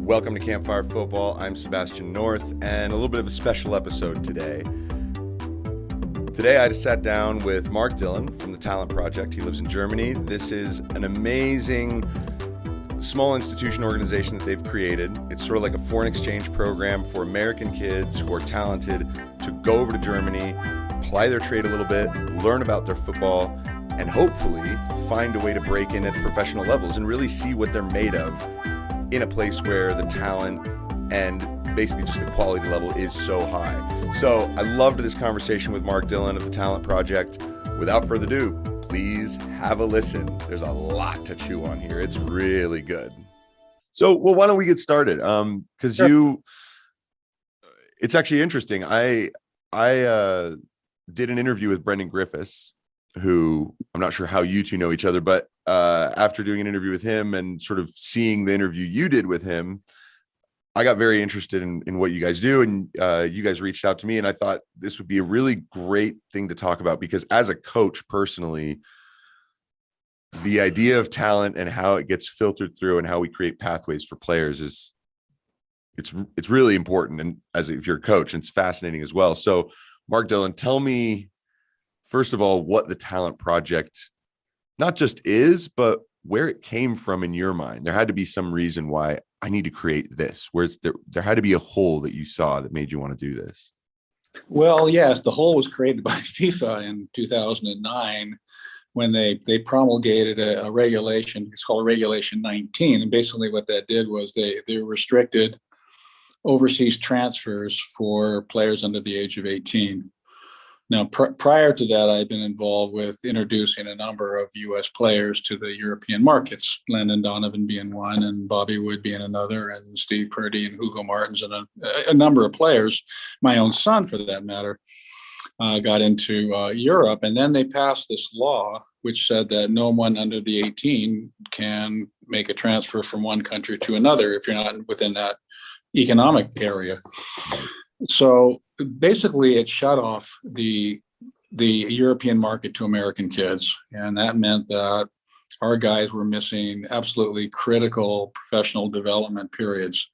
Welcome to Campfire Football. I'm Sebastian North, and a little bit of a special episode today. Today I just sat down with Mark Dillon from the TalentProjekt. He lives in Germany. This is an amazing small institution organization that they've created. It's sort of like a foreign exchange program for American kids who are talented to go over to Germany, apply their trade a little bit, learn about their football, and hopefully find a way to break in at professional levels and really see what they're made of in a place where the talent and basically just the quality level is so high. So I loved this conversation with Mark Dillon of the Talent Projekt. Without further ado, please have a listen. There's a lot to chew on here. It's really good. So, why don't we get started? Because Sure. It's actually interesting. I did an interview with Brendan Griffiths, who I'm not sure how you two know each other, but after doing an interview with him and sort of seeing the interview you did with him, I got very interested in what you guys do. And you guys reached out to me, and I thought this would be a really great thing to talk about, because as a coach personally, the idea of talent and how it gets filtered through and how we create pathways for players it's really important. And if you're a coach, it's fascinating as well. So Mark Dillon, tell me, first of all, what the TalentProjekt not just is, but where it came from in your mind. There had to be some reason why I need to create this, where there had to be a hole that you saw that made you want to do this. Well, yes, the hole was created by FIFA in 2009 when they promulgated a regulation. It's called Regulation 19. And basically what that did was they restricted overseas transfers for players under the age of 18. Now, prior to that, I've been involved with introducing a number of U.S. players to the European markets, Landon Donovan being one, and Bobby Wood being another, and Steve Purdy and Hugo Martins, and a number of players. My own son, for that matter, got into Europe. And then they passed this law, which said that no one under the 18 can make a transfer from one country to another if you're not within that economic area. So basically, it shut off the European market to American kids. And that meant that our guys were missing absolutely critical professional development periods.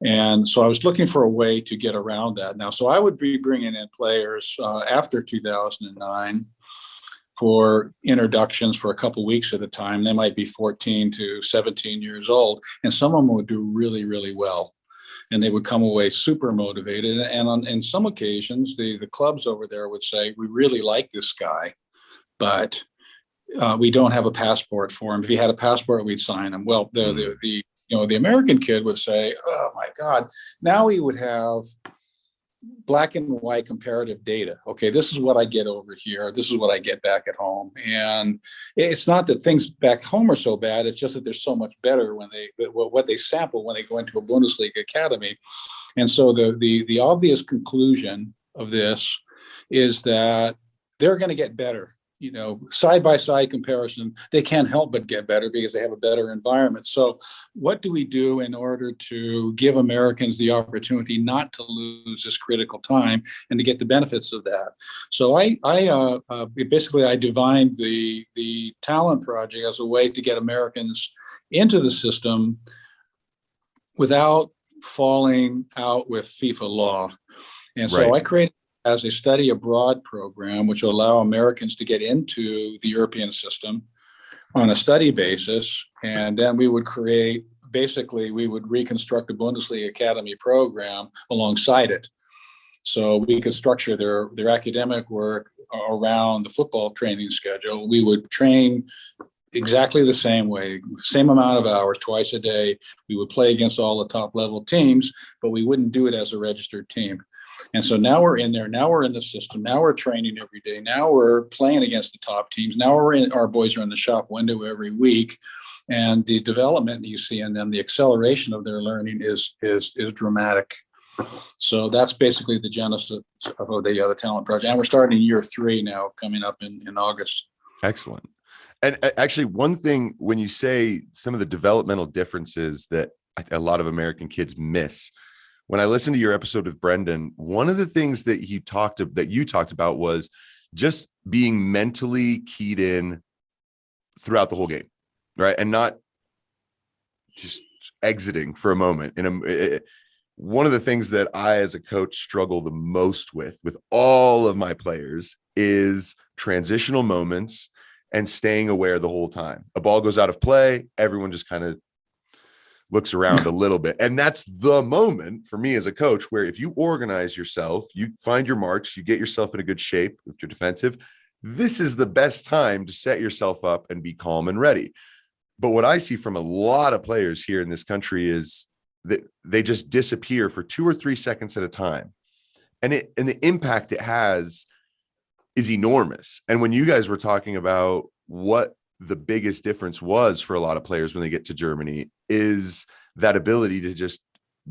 And so I was looking for a way to get around that now. So I would be bringing in players after 2009 for introductions for a couple of weeks at a time. They might be 14 to 17 years old, and some of them would do really, really well. And they would come away super motivated. And in some occasions, the clubs over there would say, we really like this guy, but we don't have a passport for him. If he had a passport, we'd sign him. Well, the American kid would say, oh my God, now he would have black and white comparative data. Okay, this is what I get over here. This is what I get back at home. And it's not that things back home are so bad. It's just that they're so much better when what they sample when they go into a Bundesliga academy. And so the obvious conclusion of this is that they're going to get better. Side by side comparison, they can't help but get better because they have a better environment. So what do we do in order to give Americans the opportunity not to lose this critical time and to get the benefits of that? So I divined the TalentProjekt as a way to get Americans into the system without falling out with FIFA law. And so I created as a study abroad program, which will allow Americans to get into the European system on a study basis. And then we would reconstruct a Bundesliga academy program alongside it. So we could structure their academic work around the football training schedule. We would train exactly the same way, same amount of hours, twice a day. We would play against all the top level teams, but we wouldn't do it as a registered team. And so now we're in there. Now we're in the system. Now we're training every day. Now we're playing against the top teams. Now our boys are in the shop window every week. And the development that you see in them, the acceleration of their learning is dramatic. So that's basically the genesis of the TalentProjekt. And we're starting year 3 now, coming up in August. Excellent. And actually, one thing, when you say some of the developmental differences that a lot of American kids miss, when I listened to your episode with Brendan, one of the things that you talked about was just being mentally keyed in throughout the whole game, right? And not just exiting for a moment. One of the things that I, as a coach, struggle the most with all of my players is transitional moments and staying aware the whole time. A ball goes out of play, everyone just kind of looks around a little bit. And that's the moment for me as a coach, where if you organize yourself, you find your march, you get yourself in a good shape if you're defensive, this is the best time to set yourself up and be calm and ready. But what I see from a lot of players here in this country is that they just disappear for 2 or 3 seconds at a time. And the impact it has is enormous. And when you guys were talking about what the biggest difference was for a lot of players when they get to Germany, is that ability to just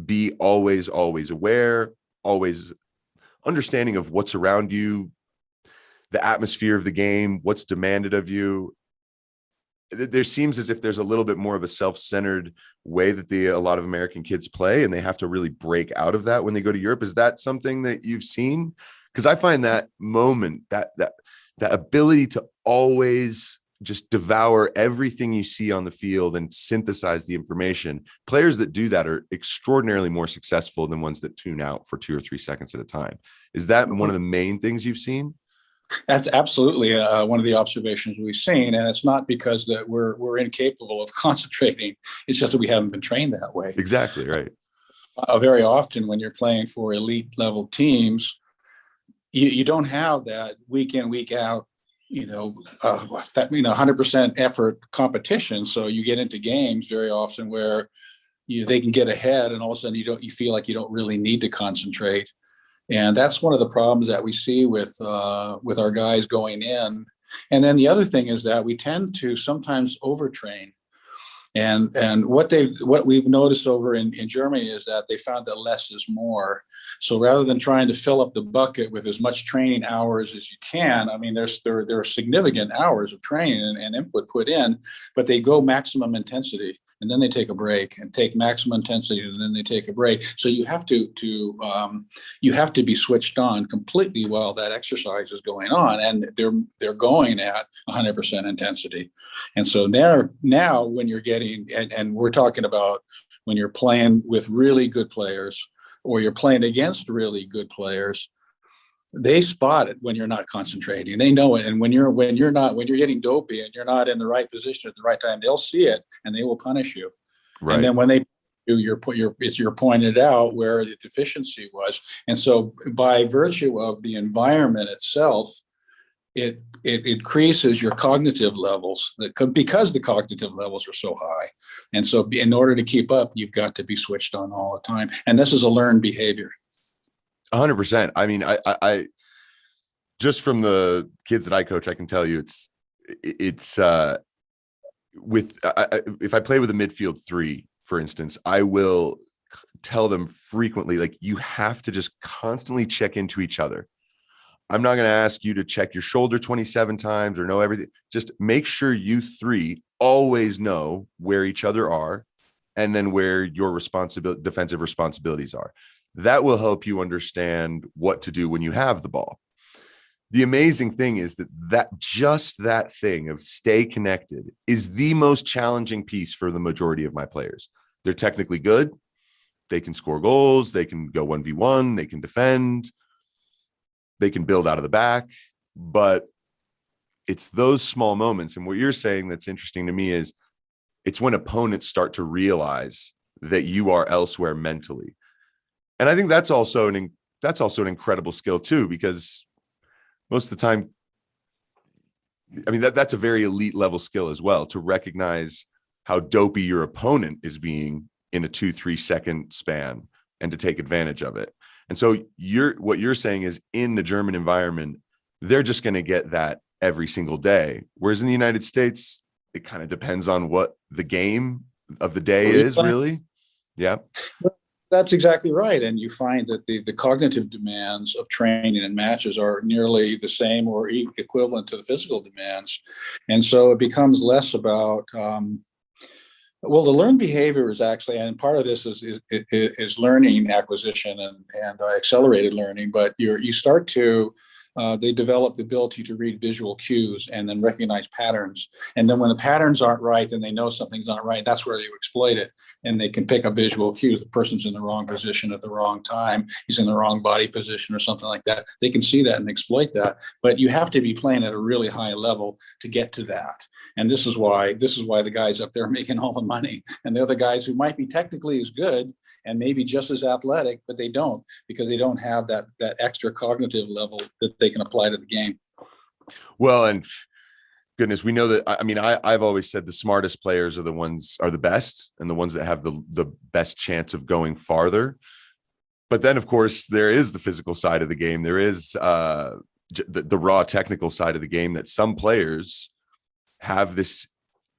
be always aware, always understanding of what's around you, the atmosphere of the game, what's demanded of you. There seems as if there's a little bit more of a self-centered way that a lot of American kids play, and they have to really break out of that when they go to Europe. Is that something that you've seen? Because I find that moment, that ability to always just devour everything you see on the field and synthesize the information. Players that do that are extraordinarily more successful than ones that tune out for 2 or 3 seconds at a time. Is that one of the main things you've seen? That's absolutely one of the observations we've seen, and it's not because that we're incapable of concentrating. It's just that we haven't been trained that way. Exactly right. Very often, when you're playing for elite level teams, you don't have that week in, week out, 100% effort competition. So you get into games very often where they can get ahead, and all of a sudden you feel like you don't really need to concentrate. And that's one of the problems that we see with our guys going in. And then the other thing is that we tend to sometimes overtrain. And what we've noticed over in Germany is that they found that less is more. So rather than trying to fill up the bucket with as much training hours as you can, I mean, there are significant hours of training and input put in, but they go maximum intensity, and then they take a break, and take maximum intensity, and then they take a break. So you have to be switched on completely while that exercise is going on, and they're going at 100% intensity. And so now when you're getting, and we're talking about when you're playing with really good players, or you're playing against really good players, they spot it when you're not concentrating. They know it. And when you're getting dopey and you're not in the right position at the right time, they'll see it and they will punish you. Right. And then when they do, you're pointed out where the deficiency was. And so by virtue of the environment itself, it increases your cognitive levels because the cognitive levels are so high. And so in order to keep up, you've got to be switched on all the time. And this is a learned behavior. 100%. I mean, I just from the kids that I coach, I can tell you if I play with a midfield 3, for instance, I will tell them frequently, like, you have to just constantly check into each other. I'm not going to ask you to check your shoulder 27 times or know everything. Just make sure you 3 always know where each other are, and then where your defensive responsibilities are. That will help you understand what to do when you have the ball. The amazing thing is that thing of stay connected is the most challenging piece for the majority of my players. They're technically good. They can score goals. They can go 1v1. They can defend. They can build out of the back, but it's those small moments. And what you're saying that's interesting to me is it's when opponents start to realize that you are elsewhere mentally. And I think that's also an incredible skill too, because most of the time, I mean, that's a very elite level skill as well, to recognize how dopey your opponent is being in a 2-3 second span and to take advantage of it. And so what you're saying is, in the German environment, they're just going to get that every single day. Whereas in the United States, it kind of depends on what the game of the day is, really. Yeah. That's exactly right. And you find that the cognitive demands of training and matches are nearly the same or equivalent to the physical demands. And so it becomes less about, the learned behavior is actually, and part of this is learning acquisition and accelerated learning, but you start to they develop the ability to read visual cues and then recognize patterns. And then when the patterns aren't right, then they know something's not right. That's where you exploit it. And they can pick up visual cues. The person's in the wrong position at the wrong time. He's in the wrong body position or something like that. They can see that and exploit that. But you have to be playing at a really high level to get to that. And this is why the guys up there are making all the money. And the other guys who might be technically as good and maybe just as athletic, but they don't, because they don't have that extra cognitive level that they can apply to the game. Well, and goodness, we know that. I mean, I've always said the smartest players are the best, and the ones that have the best chance of going farther. But then, of course, there is the physical side of the game. There is the raw technical side of the game, that some players have this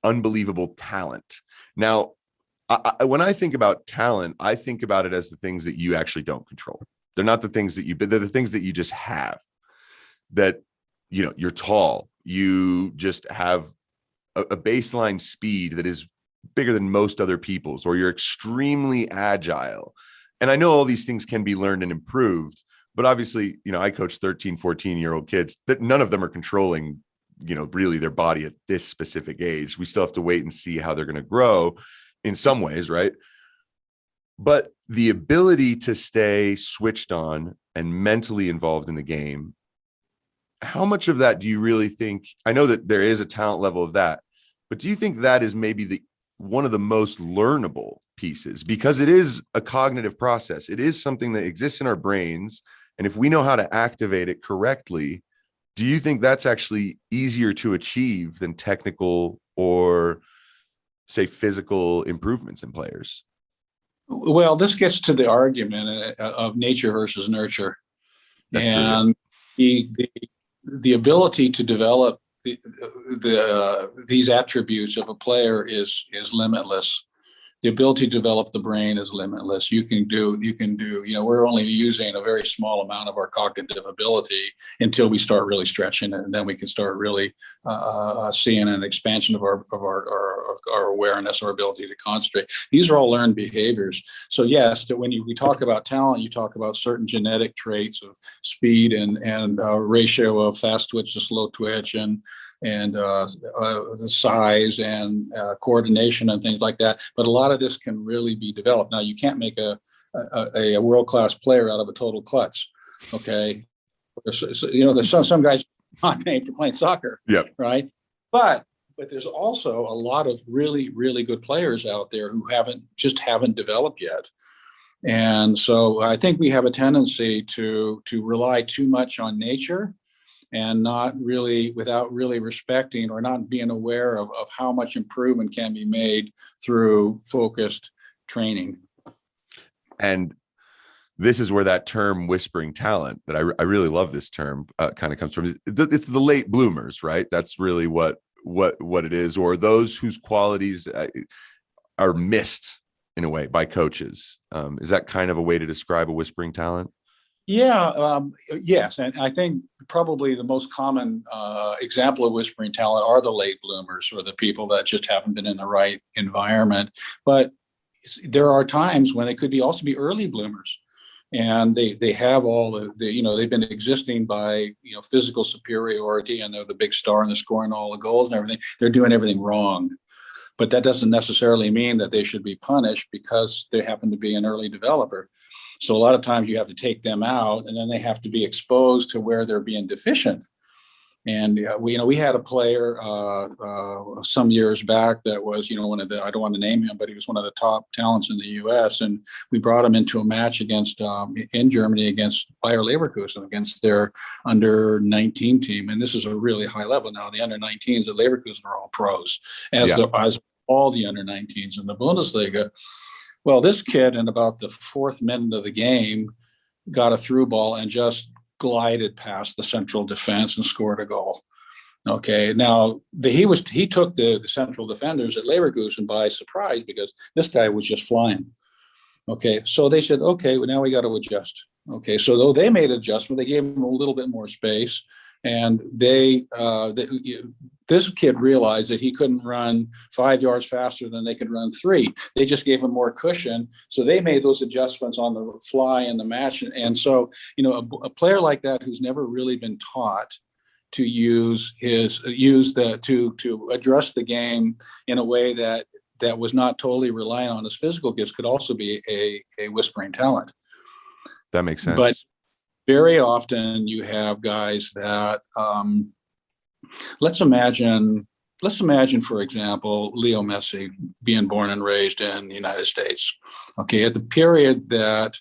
unbelievable talent. Now, when I think about talent, I think about it as the things that you actually don't control. They're not the things that they're the things that you just have. That, you know, you're tall, you just have a baseline speed that is bigger than most other people's, or you're extremely agile. And I know all these things can be learned and improved, but obviously, you know, I coach 13, 14-year-old kids that none of them are controlling, you know, really their body at this specific age. We still have to wait and see how they're going to grow in some ways, right? But the ability to stay switched on and mentally involved in the game, how much of that do you really think? I know that there is a talent level of that, but do you think that is maybe one of the most learnable pieces? Because it is a cognitive process. It is something that exists in our brains. And if we know how to activate it correctly, do you think that's actually easier to achieve than technical or, say, physical improvements in players? Well, this gets to the argument of nature versus nurture. That's and the ability to develop these attributes of a player is limitless. The ability to develop the brain is limitless. You can do, you know, we're only using a very small amount of our cognitive ability until we start really stretching it. And then we can start really seeing an expansion of our awareness, our ability to concentrate. These are all learned behaviors. So yes, that when we talk about talent, you talk about certain genetic traits of speed and ratio of fast twitch to slow twitch, and the size and coordination and things like that. But a lot of this can really be developed. Now, you can't make a world-class player out of a total klutz. Okay. So, you know, there's some guys not made for playing soccer. Yep. Right. But there's also a lot of really, really good players out there who haven't developed yet. And so I think we have a tendency to rely too much on nature, and without really respecting or not being aware of how much improvement can be made through focused training. And this is where that term whispering talent, that I really love this term, kind of comes from. It's the late bloomers, right? That's really what it is, or those whose qualities are missed in a way by coaches. Is that kind of a way to describe a whispering talent? Yeah, yes. And I think probably the most common example of whispering talent are the late bloomers, or the people that just haven't been in the right environment. But there are times when they could also be early bloomers, and they have all they've been existing by, physical superiority, and they're the big star and they're scoring all the goals and everything. They're doing everything wrong. But that doesn't necessarily mean that they should be punished because they happen to be an early developer. So a lot of times you have to take them out, and then they have to be exposed to where they're being deficient. And we had a player some years back that was, one of the, I don't want to name him, but he was one of the top talents in the U.S. And we brought him into a match in Germany against Bayer Leverkusen, against their under 19 team. And this is a really high level now. The under 19s at Leverkusen are all pros, as all the under 19s in the Bundesliga. Well, this kid, in about the fourth minute of the game, got a through ball and just glided past the central defense and scored a goal. Okay, now he took the central defenders at Leverkusen by surprise, because this guy was just flying. Okay, so they said, okay, well, now we got to adjust. Okay, so though they made an adjustment, they gave him a little bit more space, and they this kid realized that he couldn't run 5 yards faster than they could run 3. They just gave him more cushion. So they made those adjustments on the fly in the match. And so, a player like that who's never really been taught to to address the game in a way that was not totally reliant on his physical gifts could also be a whispering talent. That makes sense. But very often you have guys that, let's imagine, for example, Leo Messi being born and raised in the United States. Okay, at the period that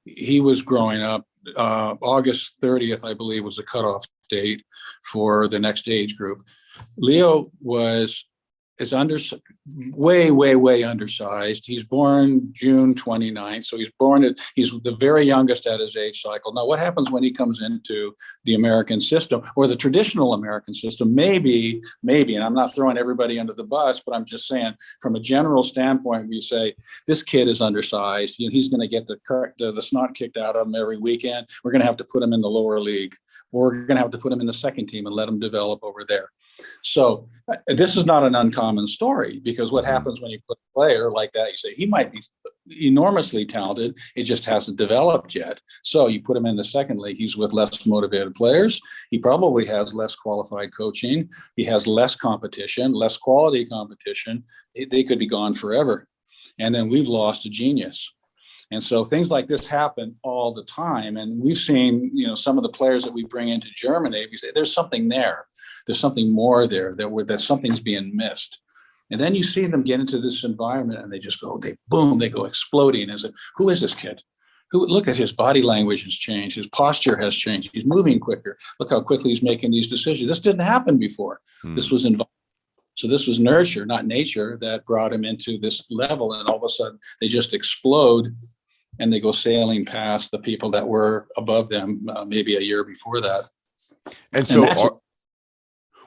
he was growing up, August 30th, I believe, was the cutoff date for the next age group. Leo is way undersized. He's born June 29th. So he's the very youngest at his age cycle. Now, what happens when he comes into the American system or the traditional American system? Maybe, and I'm not throwing everybody under the bus, but I'm just saying from a general standpoint, we say this kid is undersized. He's going to get the snot kicked out of him every weekend. We're going to have to put him in the lower league. We're going to have to put him in the second team and let him develop over there. So this is not an uncommon story, because what happens when you put a player like that, you say he might be enormously talented, it just hasn't developed yet. So you put him in the second league, he's with less motivated players. He probably has less qualified coaching. He has less competition, less quality competition. They could be gone forever. And then we've lost a genius. And so things like this happen all the time. And we've seen, some of the players that we bring into Germany, we say there's something there. There's something more there, that something's being missed. And then you see them get into this environment and they just go, they go exploding. And say, who is this kid? Look at his body language has changed. His posture has changed. He's moving quicker. Look how quickly he's making these decisions. This didn't happen before. This was involved. So this was nurture, not nature, that brought him into this level. And all of a sudden they just explode. And they go sailing past the people that were above them maybe a year before that. And so,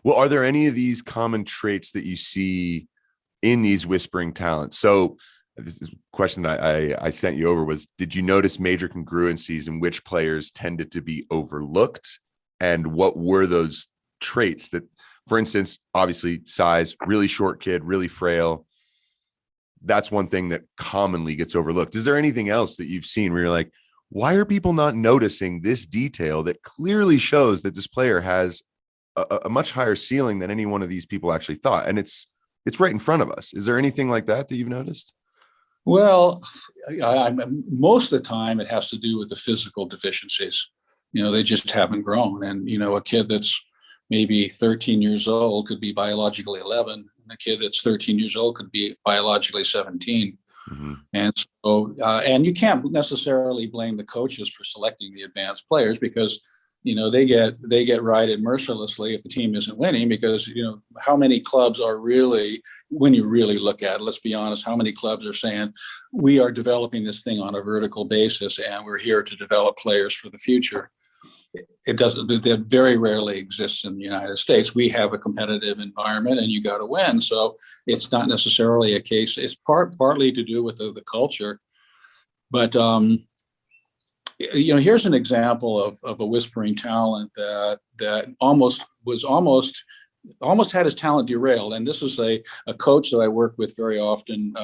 are there any of these common traits that you see in these whispering talents? So this is a question that I sent you over was, did you notice major congruencies in which players tended to be overlooked? And what were those traits that, for instance, obviously size, really short kid, really frail. That's one thing that commonly gets overlooked. Is there anything else that you've seen where you're like, why are people not noticing this detail that clearly shows that this player has a much higher ceiling than any one of these people actually thought? And it's right in front of us. Is there anything like that you've noticed? Well, most of the time it has to do with the physical deficiencies. They just haven't grown. And, a kid that's maybe 13 years old could be biologically 11. And a kid that's 13 years old could be biologically 17. Mm-hmm. And so, and you can't necessarily blame the coaches for selecting the advanced players, because, they get righted mercilessly if the team isn't winning, because, how many clubs are really, when you really look at it, let's be honest, how many clubs are saying we are developing this thing on a vertical basis and we're here to develop players for the future? That very rarely exists in the United States. We have a competitive environment and you got to win. So it's not necessarily a case. It's partly to do with the culture. But, here's an example of a whispering talent that almost had his talent derailed. And this is a coach that I work with very often.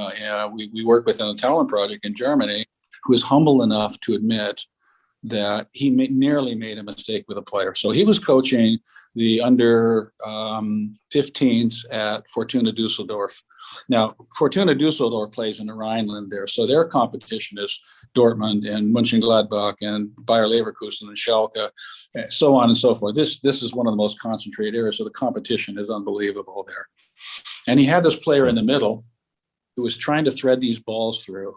We work with on the TalentProjekt in Germany, who is humble enough to admit that he nearly made a mistake with a player. So he was coaching the under 15s at Fortuna Dusseldorf. Now, Fortuna Dusseldorf plays in the Rhineland there. So their competition is Dortmund and Mönchengladbach and Bayer Leverkusen and Schalke, and so on and so forth. This is one of the most concentrated areas. So the competition is unbelievable there. And he had this player in the middle who was trying to thread these balls through,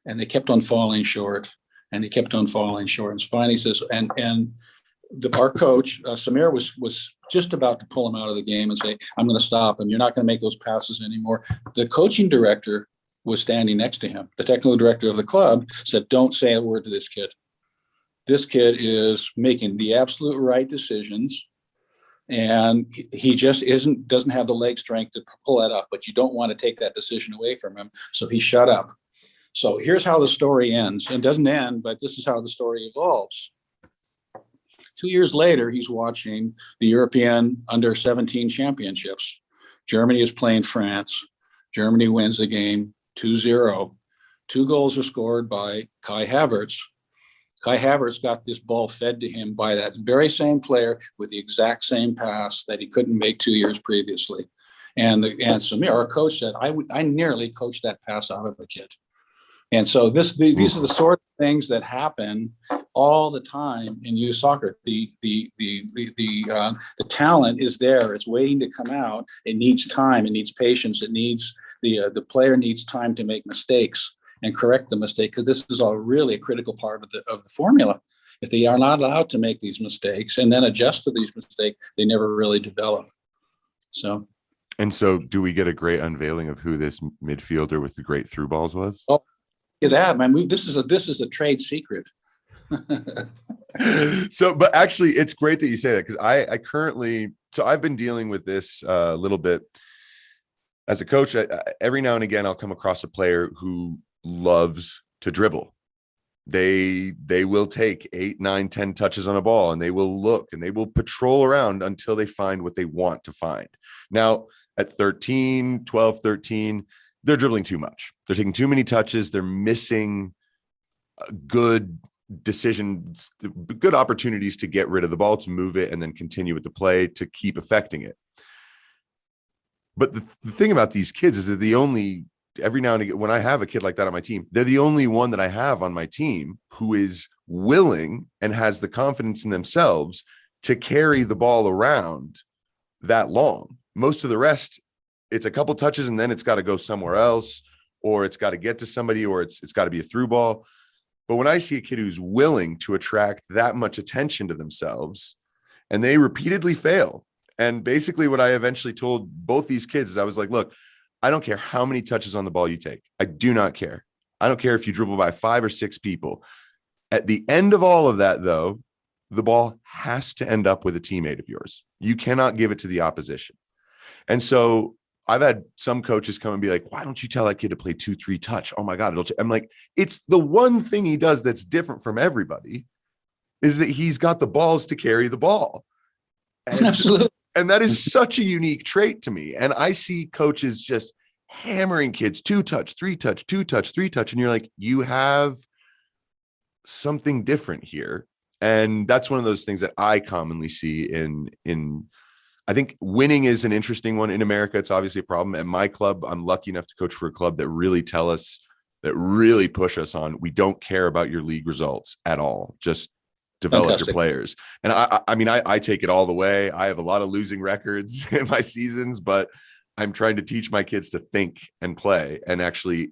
and they kept on falling short. And he kept on falling short. And finally says, our coach, Samir, was just about to pull him out of the game and say, I'm going to stop him. You're not going to make those passes anymore. The coaching director was standing next to him. The technical director of the club said, don't say a word to this kid. This kid is making the absolute right decisions. And he just doesn't have the leg strength to pull that up, but you don't want to take that decision away from him. So he shut up. So here's how the story ends. It doesn't end, but this is how the story evolves. 2 years later, he's watching the European under-17 championships. Germany is playing France. Germany wins the game 2-0. 2 goals are scored by Kai Havertz. Kai Havertz got this ball fed to him by that very same player with the exact same pass that he couldn't make 2 years previously. And Samir, our coach, said, I nearly coached that pass out of the kid. And so these are the sort of things that happen all the time in youth soccer. The talent is there; it's waiting to come out. It needs time. It needs patience. It needs the player needs time to make mistakes and correct the mistake, because this is all really a critical part of the formula. If they are not allowed to make these mistakes and then adjust to these mistakes, they never really develop. So. And so, do we get a great unveiling of who this midfielder with the great through balls was? Oh, that man, this is a trade secret. So, but actually, it's great that you say that, because I currently, so I've been dealing with this a little bit as a coach. Every now and again, I'll come across a player who loves to dribble. They will take 8, 9, 10 touches on a ball, and they will look and they will patrol around until they find what they want to find. Now, at 13, 12, 13, they're dribbling too much. They're taking too many touches. They're missing good decisions, good opportunities to get rid of the ball, to move it, and then continue with the play to keep affecting it. But the thing about these kids is that every now and again, when I have a kid like that on my team, they're the only one that I have on my team who is willing and has the confidence in themselves to carry the ball around that long. Most of the rest, it's a couple touches and then it's got to go somewhere else, or it's got to get to somebody, or it's got to be a through ball. But when I see a kid who's willing to attract that much attention to themselves, and they repeatedly fail, and basically what I eventually told both these kids is, I was like, look, I don't care how many touches on the ball you take. I do not care. I don't care if you dribble by 5 or 6 people. At the end of all of that, though, the ball has to end up with a teammate of yours. You cannot give it to the opposition. And so I've had some coaches come and be like, why don't you tell that kid to play 2-3 touch? Oh my God. I'm like, it's the one thing he does that's different from everybody, is that he's got the balls to carry the ball. Absolutely. And that is such a unique trait to me. And I see coaches just hammering kids 2 touch, 3 touch, 2 touch, 3 touch. And you're like, you have something different here. And that's one of those things that I commonly see in I think winning is an interesting one in America. It's obviously a problem. At my club, I'm lucky enough to coach for a club that really push us on, we don't care about your league results at all. Just develop Fantastic. Your players. And I mean, I take it all the way. I have a lot of losing records in my seasons, but I'm trying to teach my kids to think and play and actually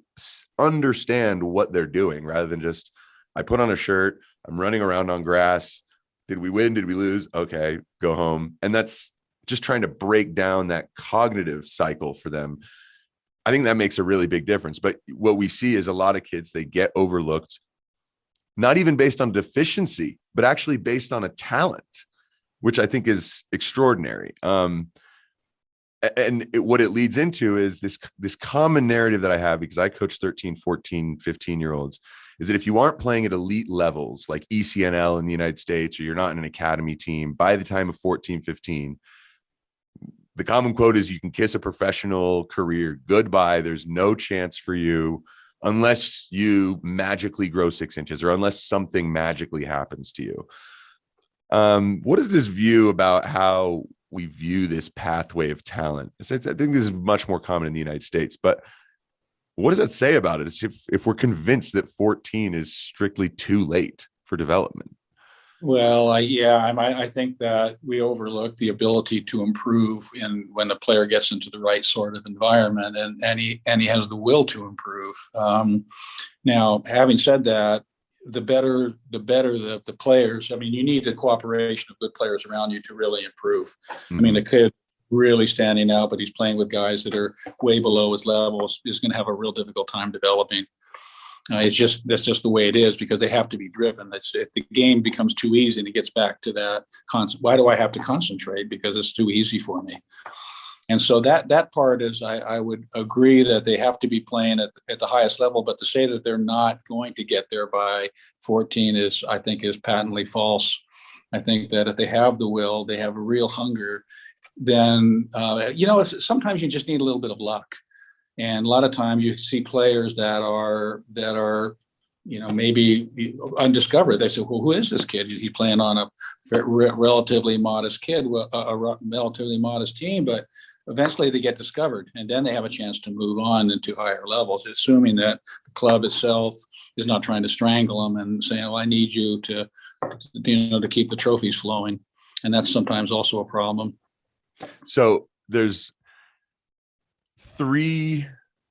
understand what they're doing, rather than just, I put on a shirt, I'm running around on grass. Did we win? Did we lose? Okay, go home. And that's just trying to break down that cognitive cycle for them. I think that makes a really big difference. But what we see is a lot of kids, they get overlooked, not even based on deficiency, but actually based on a talent, which I think is extraordinary. And what it leads into is this common narrative that I have, because I coach 13, 14, 15-year-olds, is that if you aren't playing at elite levels like ECNL in the United States, or you're not in an academy team, by the time of 14, 15, the common quote is, you can kiss a professional career goodbye. There's no chance for you unless you magically grow 6 inches, or unless something magically happens to you. What is this view about how we view this pathway of talent? I think this is much more common in the United States, but what does that say about it? If we're convinced that 14 is strictly too late for development? Well, I think that we overlook the ability to improve when the player gets into the right sort of environment, and he has the will to improve. Now, having said that, the better the players. I mean, you need the cooperation of good players around you to really improve. Mm-hmm. I mean, the kid really standing out, but he's playing with guys that are way below his levels, is going to have a real difficult time developing. That's just the way it is, because they have to be driven. If the game becomes too easy and it gets back to that constant, why do I have to concentrate? Because it's too easy for me. And so that part is, I would agree that they have to be playing at the highest level, but to say that they're not going to get there by 14 I think is patently false. I think that if they have the will, they have a real hunger, then sometimes you just need a little bit of luck. And a lot of times you see players that are maybe undiscovered. They say, well, who is this kid? He's playing on a relatively modest relatively modest team, but eventually they get discovered, and then they have a chance to move on into higher levels, assuming that the club itself is not trying to strangle them and saying, well, I need you to keep the trophies flowing. And that's sometimes also a problem. So there's 3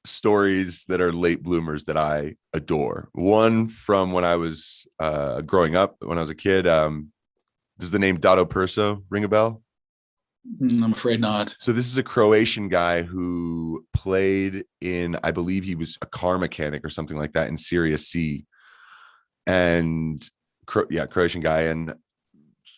stories that are late bloomers that I adore. One from when I was growing up, when I was a kid. Does the name Dado Perso ring a bell? I'm afraid not. So this is a Croatian guy who played in, I believe he was a car mechanic or something like that in Serie C. And Croatian guy, and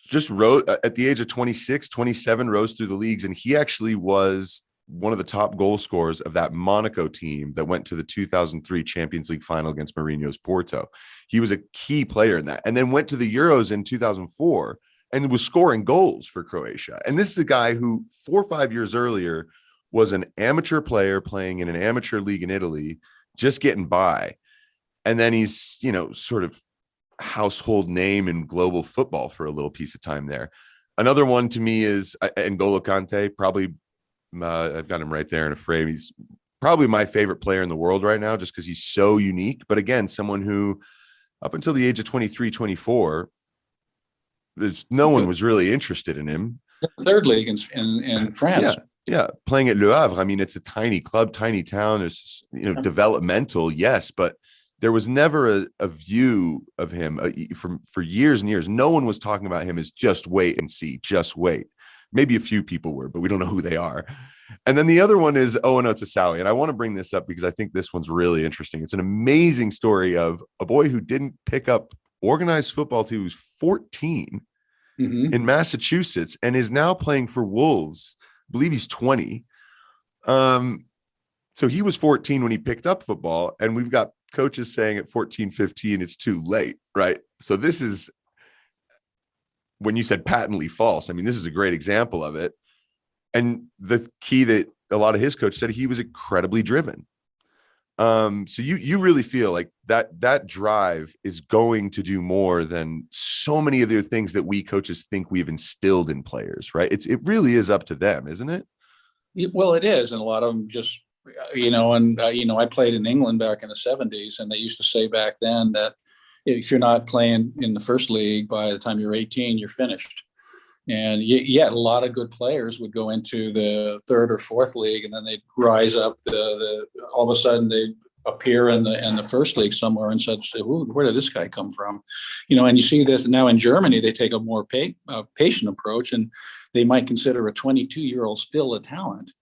just rose at the age of 26, 27, rose through the leagues. And he actually was one of the top goal scorers of that Monaco team that went to the 2003 Champions League final against Mourinho's Porto. He was a key player in that, and then went to the Euros in 2004 and was scoring goals for Croatia. And this is a guy who 4 or 5 years earlier was an amateur player playing in an amateur league in Italy, just getting by. And then he's, sort of household name in global football for a little piece of time there. Another one to me is N'Golo Kante. Probably, I've got him right there in a frame. He's probably my favorite player in the world right now, just because he's so unique. But again, someone who up until the age of 23, 24, no one was really interested in him. Third league in France. Yeah. Playing at Le Havre. I mean, it's a tiny club, tiny town. There's, developmental, yes, but there was never a view of him for years and years. No one was talking about him as just wait and see, just wait. Maybe a few people were, but we don't know who they are. And then the other one is Owen Otasowie. And I want to bring this up because I think this one's really interesting. It's an amazing story of a boy who didn't pick up organized football till he was 14 in Massachusetts and is now playing for Wolves. I believe he's 20. So he was 14 when he picked up football, and we've got coaches saying at 14, 15, it's too late, right? So this is, when you said patently false, I mean, this is a great example of it. And the key that a lot of his coaches said, he was incredibly driven. So you really feel like that drive is going to do more than so many of the things that we coaches think we've instilled in players, right? It really is up to them, isn't it? Well, it is. And a lot of them just, I played in England back in the 70s, and they used to say back then that if you're not playing in the first league by the time you're 18, you're finished. And yet a lot of good players would go into the third or fourth league, and then they'd rise up. All of a sudden they appear in the first league somewhere, and say, where did this guy come from? And you see this now in Germany. They take a more patient approach, and they might consider a 22-year-old still a talent.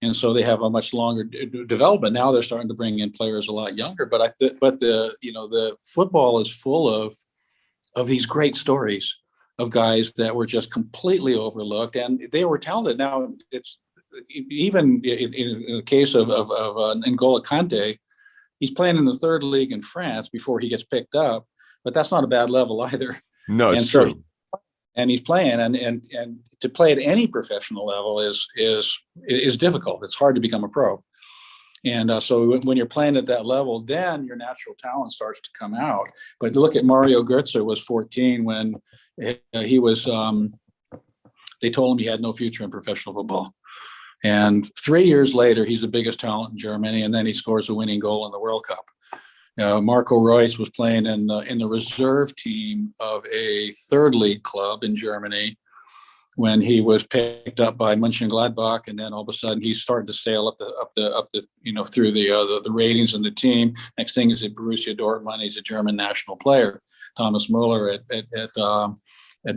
And so they have a much longer development. Now they're starting to bring in players a lot younger. But the football is full of these great stories of guys that were just completely overlooked, and they were talented. Now it's even in the case of N'Golo Kante, he's playing in the third league in France before he gets picked up, but that's not a bad level either. No, it's true. And he's playing, and to play at any professional level is difficult. It's hard to become a pro. And so when you're playing at that level, then your natural talent starts to come out. But look at Mario Götze, was 14 when he was, they told him he had no future in professional football. And 3 years later, he's the biggest talent in Germany, and then he scores a winning goal in the World Cup. Marco Reus was playing in the reserve team of a third league club in Germany when he was picked up by Mönchengladbach, and then all of a sudden he started to sail up the through the ratings in the team. Next thing is at Borussia Dortmund, he's a German national player. Thomas Muller at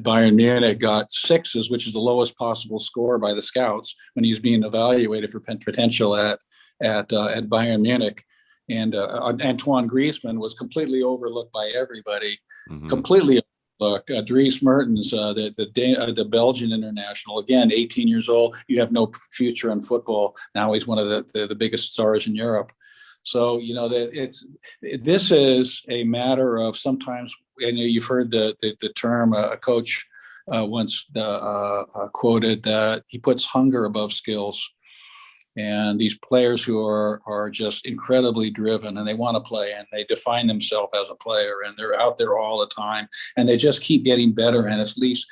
Bayern Munich got 6s, which is the lowest possible score by the scouts when he was being evaluated for potential at Bayern Munich. And Antoine Griezmann was completely overlooked by everybody, completely overlooked. Dries Mertens, the Belgian international, again, 18 years old. You have no future in football. Now he's one of the biggest stars in Europe. So, this is a matter of sometimes, and you've heard the term a coach once quoted that he puts hunger above skills. And these players who are just incredibly driven and they want to play and they define themselves as a player and they're out there all the time and they just keep getting better. And at least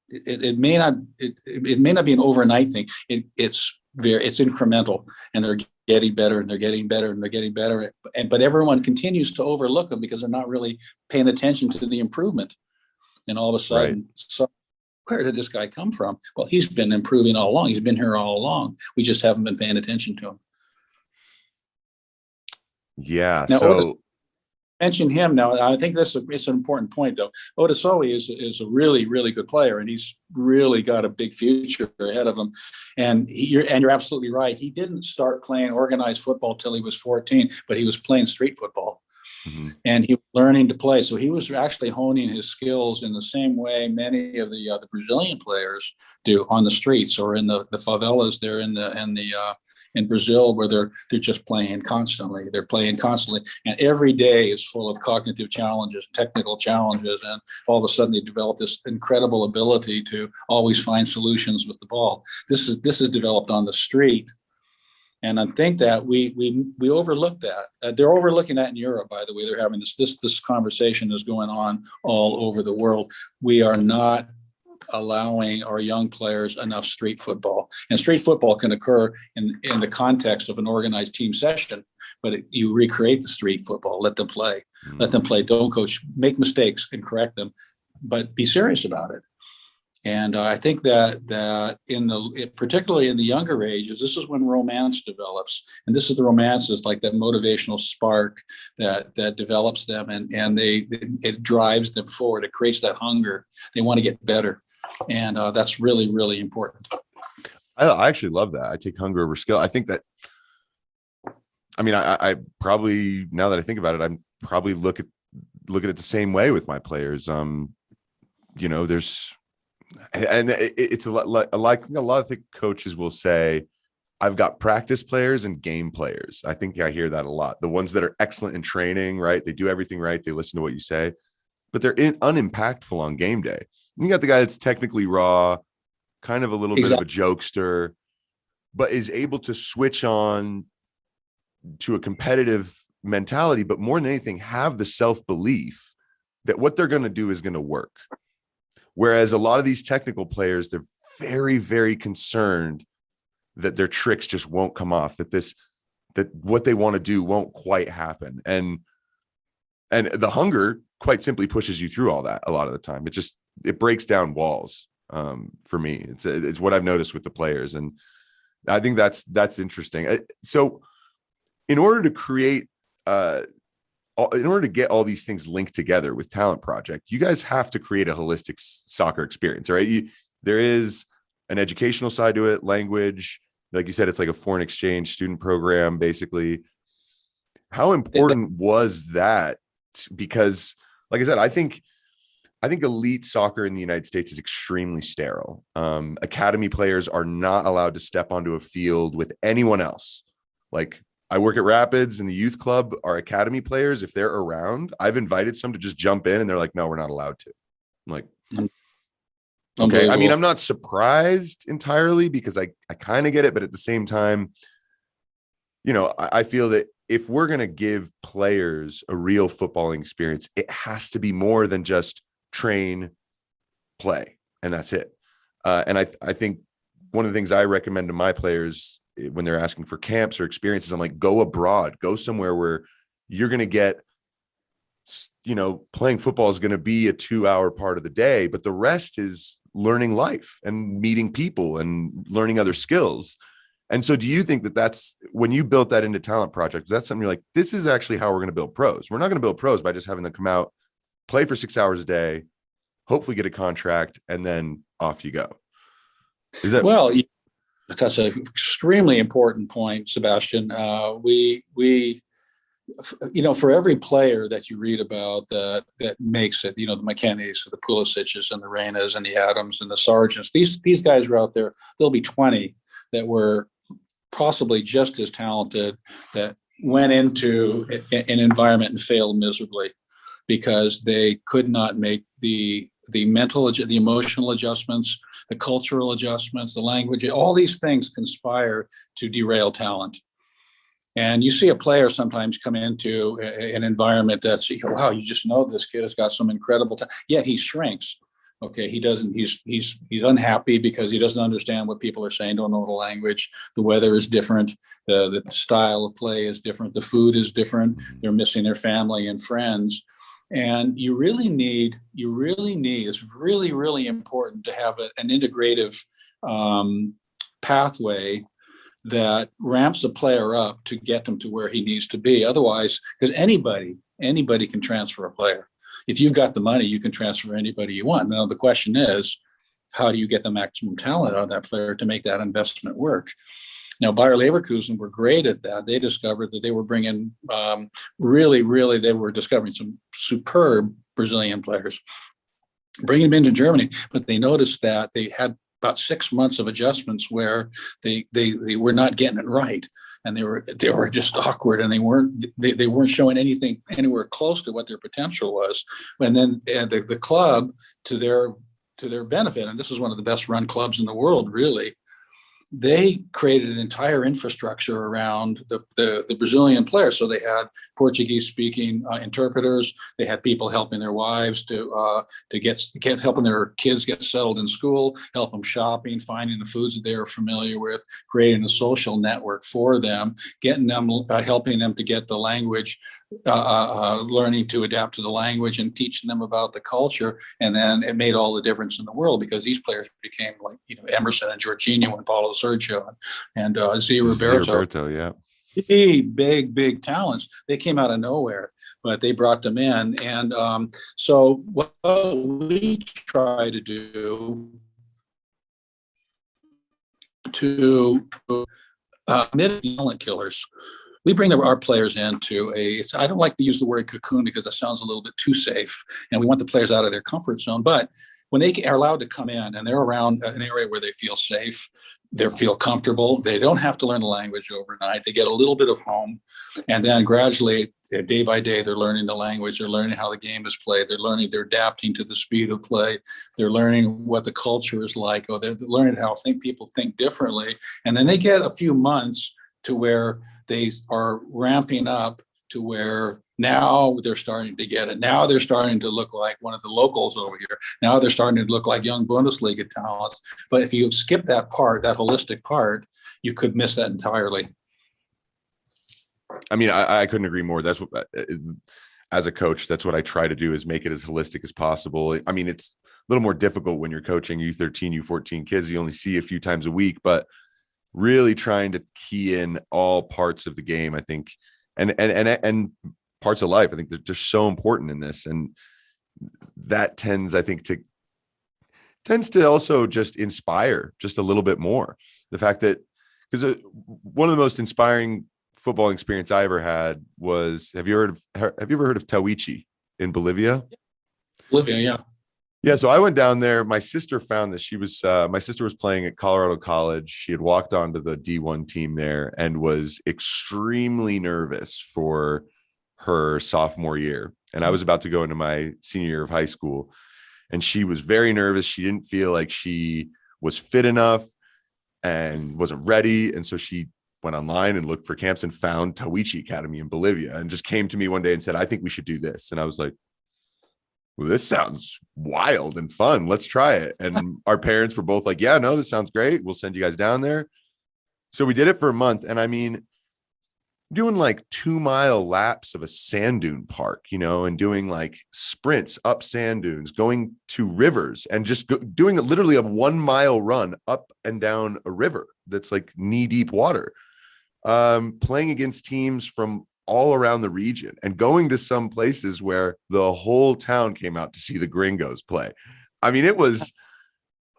it may not be an overnight thing. It's incremental, and they're getting better and they're getting better and they're getting better. But everyone continues to overlook them because they're not really paying attention to the improvement. And all of a sudden, so where did this guy come from? Well, he's been improving all along. He's been here all along. We just haven't been paying attention to him. Yeah. Now, So mention him now. I think it's an important point, though. Otisoi is a really, really good player, and he's really got a big future ahead of him. And you're absolutely right. He didn't start playing organized football till he was 14, but he was playing street football. Mm-hmm. And he was learning to play. So he was actually honing his skills in the same way many of the Brazilian players do on the streets or in the favelas there in Brazil, where they're just playing constantly. They're playing constantly. And every day is full of cognitive challenges, technical challenges. And all of a sudden they develop this incredible ability to always find solutions with the ball. This is developed on the street. And I think that we overlook that. They're overlooking that in Europe, by the way. They're having this conversation is going on all over the world. We are not allowing our young players enough street football. And street football can occur in the context of an organized team session, but you recreate the street football. Let them play. Mm-hmm. Let them play. Don't coach. Make mistakes and correct them, but be serious about it. And I think that particularly in the younger ages, this is when romance develops, and this is the romance is like that motivational spark that develops them, and it drives them forward. It creates that hunger. They want to get better, and that's really, really important. I actually love that. I take hunger over skill. I think that. I mean, I probably, now that I think about it, I'm probably look at it the same way with my players. There's. And it's a lot of the coaches will say, I've got practice players and game players. I think I hear that a lot. The ones that are excellent in training, right? They do everything right. They listen to what you say, but they're unimpactful on game day. You got the guy that's technically raw, kind of a little bit of a jokester, but is able to switch on to a competitive mentality, but more than anything, have the self-belief that what they're going to do is going to work. Whereas a lot of these technical players, they're very, very concerned that their tricks just won't come off, that what they want to do won't quite happen. And the hunger quite simply pushes you through all that a lot of the time. It breaks down walls for me. It's what I've noticed with the players. And I think that's interesting. So in order to create, in order to get all these things linked together with TalentProjekt, you guys have to create a holistic soccer experience, right? There is an educational side to it, language, like you said, it's like a foreign exchange student program, basically. How important was that? Because, like I said, I think elite soccer in the United States is extremely sterile. Academy players are not allowed to step onto a field with anyone else. Like, I work at Rapids and the youth club, our academy players, if they're around, I've invited some to just jump in and they're like, no, we're not allowed to. I'm like, okay. I mean, I'm not surprised entirely because I kind of get it, but at the same time, I feel that if we're going to give players a real footballing experience, it has to be more than just train, play, and that's it. And I think one of the things I recommend to my players when they're asking for camps or experiences, I'm like, go abroad, go somewhere where you're going to get, playing football is going to be a 2-hour part of the day, but the rest is learning life and meeting people and learning other skills. And so do you think that that's when you built that into TalentProjekt, is that something you're like, this is actually how we're going to build pros? We're not going to build pros by just having them come out, play for 6 hours a day, hopefully get a contract, and then off you go. Is that that's an extremely important point, Sebastian. For every player that you read about that makes it, the McKennies, the Pulisic's, and the Reynas, and the Adams, and the Sargents, these guys are out there. There'll be 20 that were possibly just as talented that went into an environment and failed miserably. because they could not make the mental, the emotional adjustments, the cultural adjustments, the language. All these things conspire to derail talent. And you see a player sometimes come into an environment that's, wow, you just know this kid has got some incredible talent, yet he shrinks. Okay, he doesn't. He's unhappy because he doesn't understand what people are saying. Don't know the language. The weather is different. The style of play is different. The food is different. They're missing their family and friends. And you really need. It's really, really important to have an integrative pathway that ramps the player up to get them to where he needs to be. Otherwise, because anybody can transfer a player. If you've got the money, you can transfer anybody you want. Now, the question is, how do you get the maximum talent out of that player to make that investment work? Now, Bayer Leverkusen were great at that. They discovered that they were bringing they were discovering some superb Brazilian players, bringing them into Germany, but they noticed that they had about 6 months of adjustments where they were not getting it right, and they were just awkward, and they weren't showing anything anywhere close to what their potential was. And then the club, to their benefit, and this is one of the best run clubs in the world, really, they created an entire infrastructure around the Brazilian players. So they had Portuguese speaking interpreters. They had people helping their wives to get helping their kids get settled in school, help them shopping, finding the foods that they are familiar with, creating a social network for them, getting them, helping them to get the language, learning to adapt to the language and teaching them about the culture. And then it made all the difference in the world, because these players became like, Emerson and Jorginho and Paulo Sergio and Zé Roberto. Yeah. Big talents. They came out of nowhere, but they brought them in. And so what we try to do to mitigate talent killers, we bring our players into I don't like to use the word cocoon because that sounds a little bit too safe, and we want the players out of their comfort zone. But when they are allowed to come in and they're around an area where they feel safe, they feel comfortable, they don't have to learn the language overnight. They get a little bit of home, and then gradually, day by day, they're learning the language. They're learning how the game is played. They're adapting to the speed of play. They're learning what the culture is like. They're learning how people think differently. And then they get a few months to where they are ramping up to where now they're starting to get it. Now they're starting to look like one of the locals over here. Now they're starting to look like young Bundesliga talents. But if you skip that part, that holistic part, you could miss that entirely. I mean, I couldn't agree more. That's what, as a coach, that's what I try to do, is make it as holistic as possible. I mean, it's a little more difficult when you're coaching U13, U14 kids. You only see a few times a week, but really trying to key in all parts of the game, I think, and parts of life. I think they're so important in this, and that tends to also just inspire just a little bit more. The fact that, because one of the most inspiring football experience I ever had was, have you ever heard of Tawichi in Bolivia? Bolivia, yeah. Yeah, so I went down there. My sister found that my sister was playing at Colorado College. She had walked onto the D1 team there and was extremely nervous for her sophomore year. And I was about to go into my senior year of high school, and she was very nervous. She didn't feel like she was fit enough and wasn't ready. And so she went online and looked for camps and found Tawichi Academy in Bolivia, and just came to me one day and said, I think we should do this. And I was like, well, this sounds wild and fun. Let's try it. And our parents were both like, yeah, no, this sounds great. We'll send you guys down there. So we did it for a month. And I mean, doing like 2-mile laps of a sand dune park, and doing like sprints up sand dunes, going to rivers, and just doing literally a 1-mile run up and down a river that's like knee deep water, playing against teams from all around the region, and going to some places where the whole town came out to see the gringos play. I mean, it was,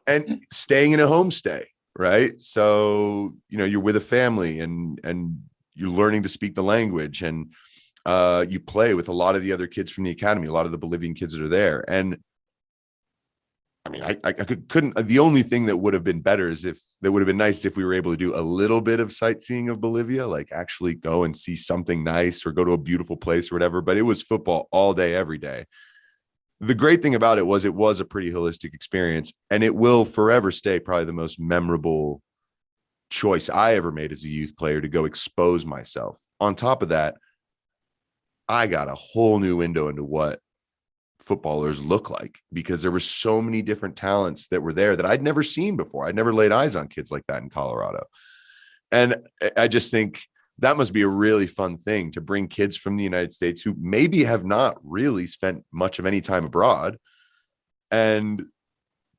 and staying in a homestay, right? So, you're with a family, and you're learning to speak the language, and you play with a lot of the other kids from the academy, a lot of the Bolivian kids that are there. And I mean, I couldn't. The only thing that would have been better is if that would have been nice if we were able to do a little bit of sightseeing of Bolivia, like actually go and see something nice or go to a beautiful place or whatever. But it was football all day, every day. The great thing about it was a pretty holistic experience, and it will forever stay probably the most memorable choice I ever made as a youth player to go expose myself. On top of that, I got a whole new window into what footballers look like, because there were so many different talents that were there that I'd never seen before. I'd never laid eyes on kids like that in Colorado. And I just think that must be a really fun thing to bring kids from the United States who maybe have not really spent much of any time abroad and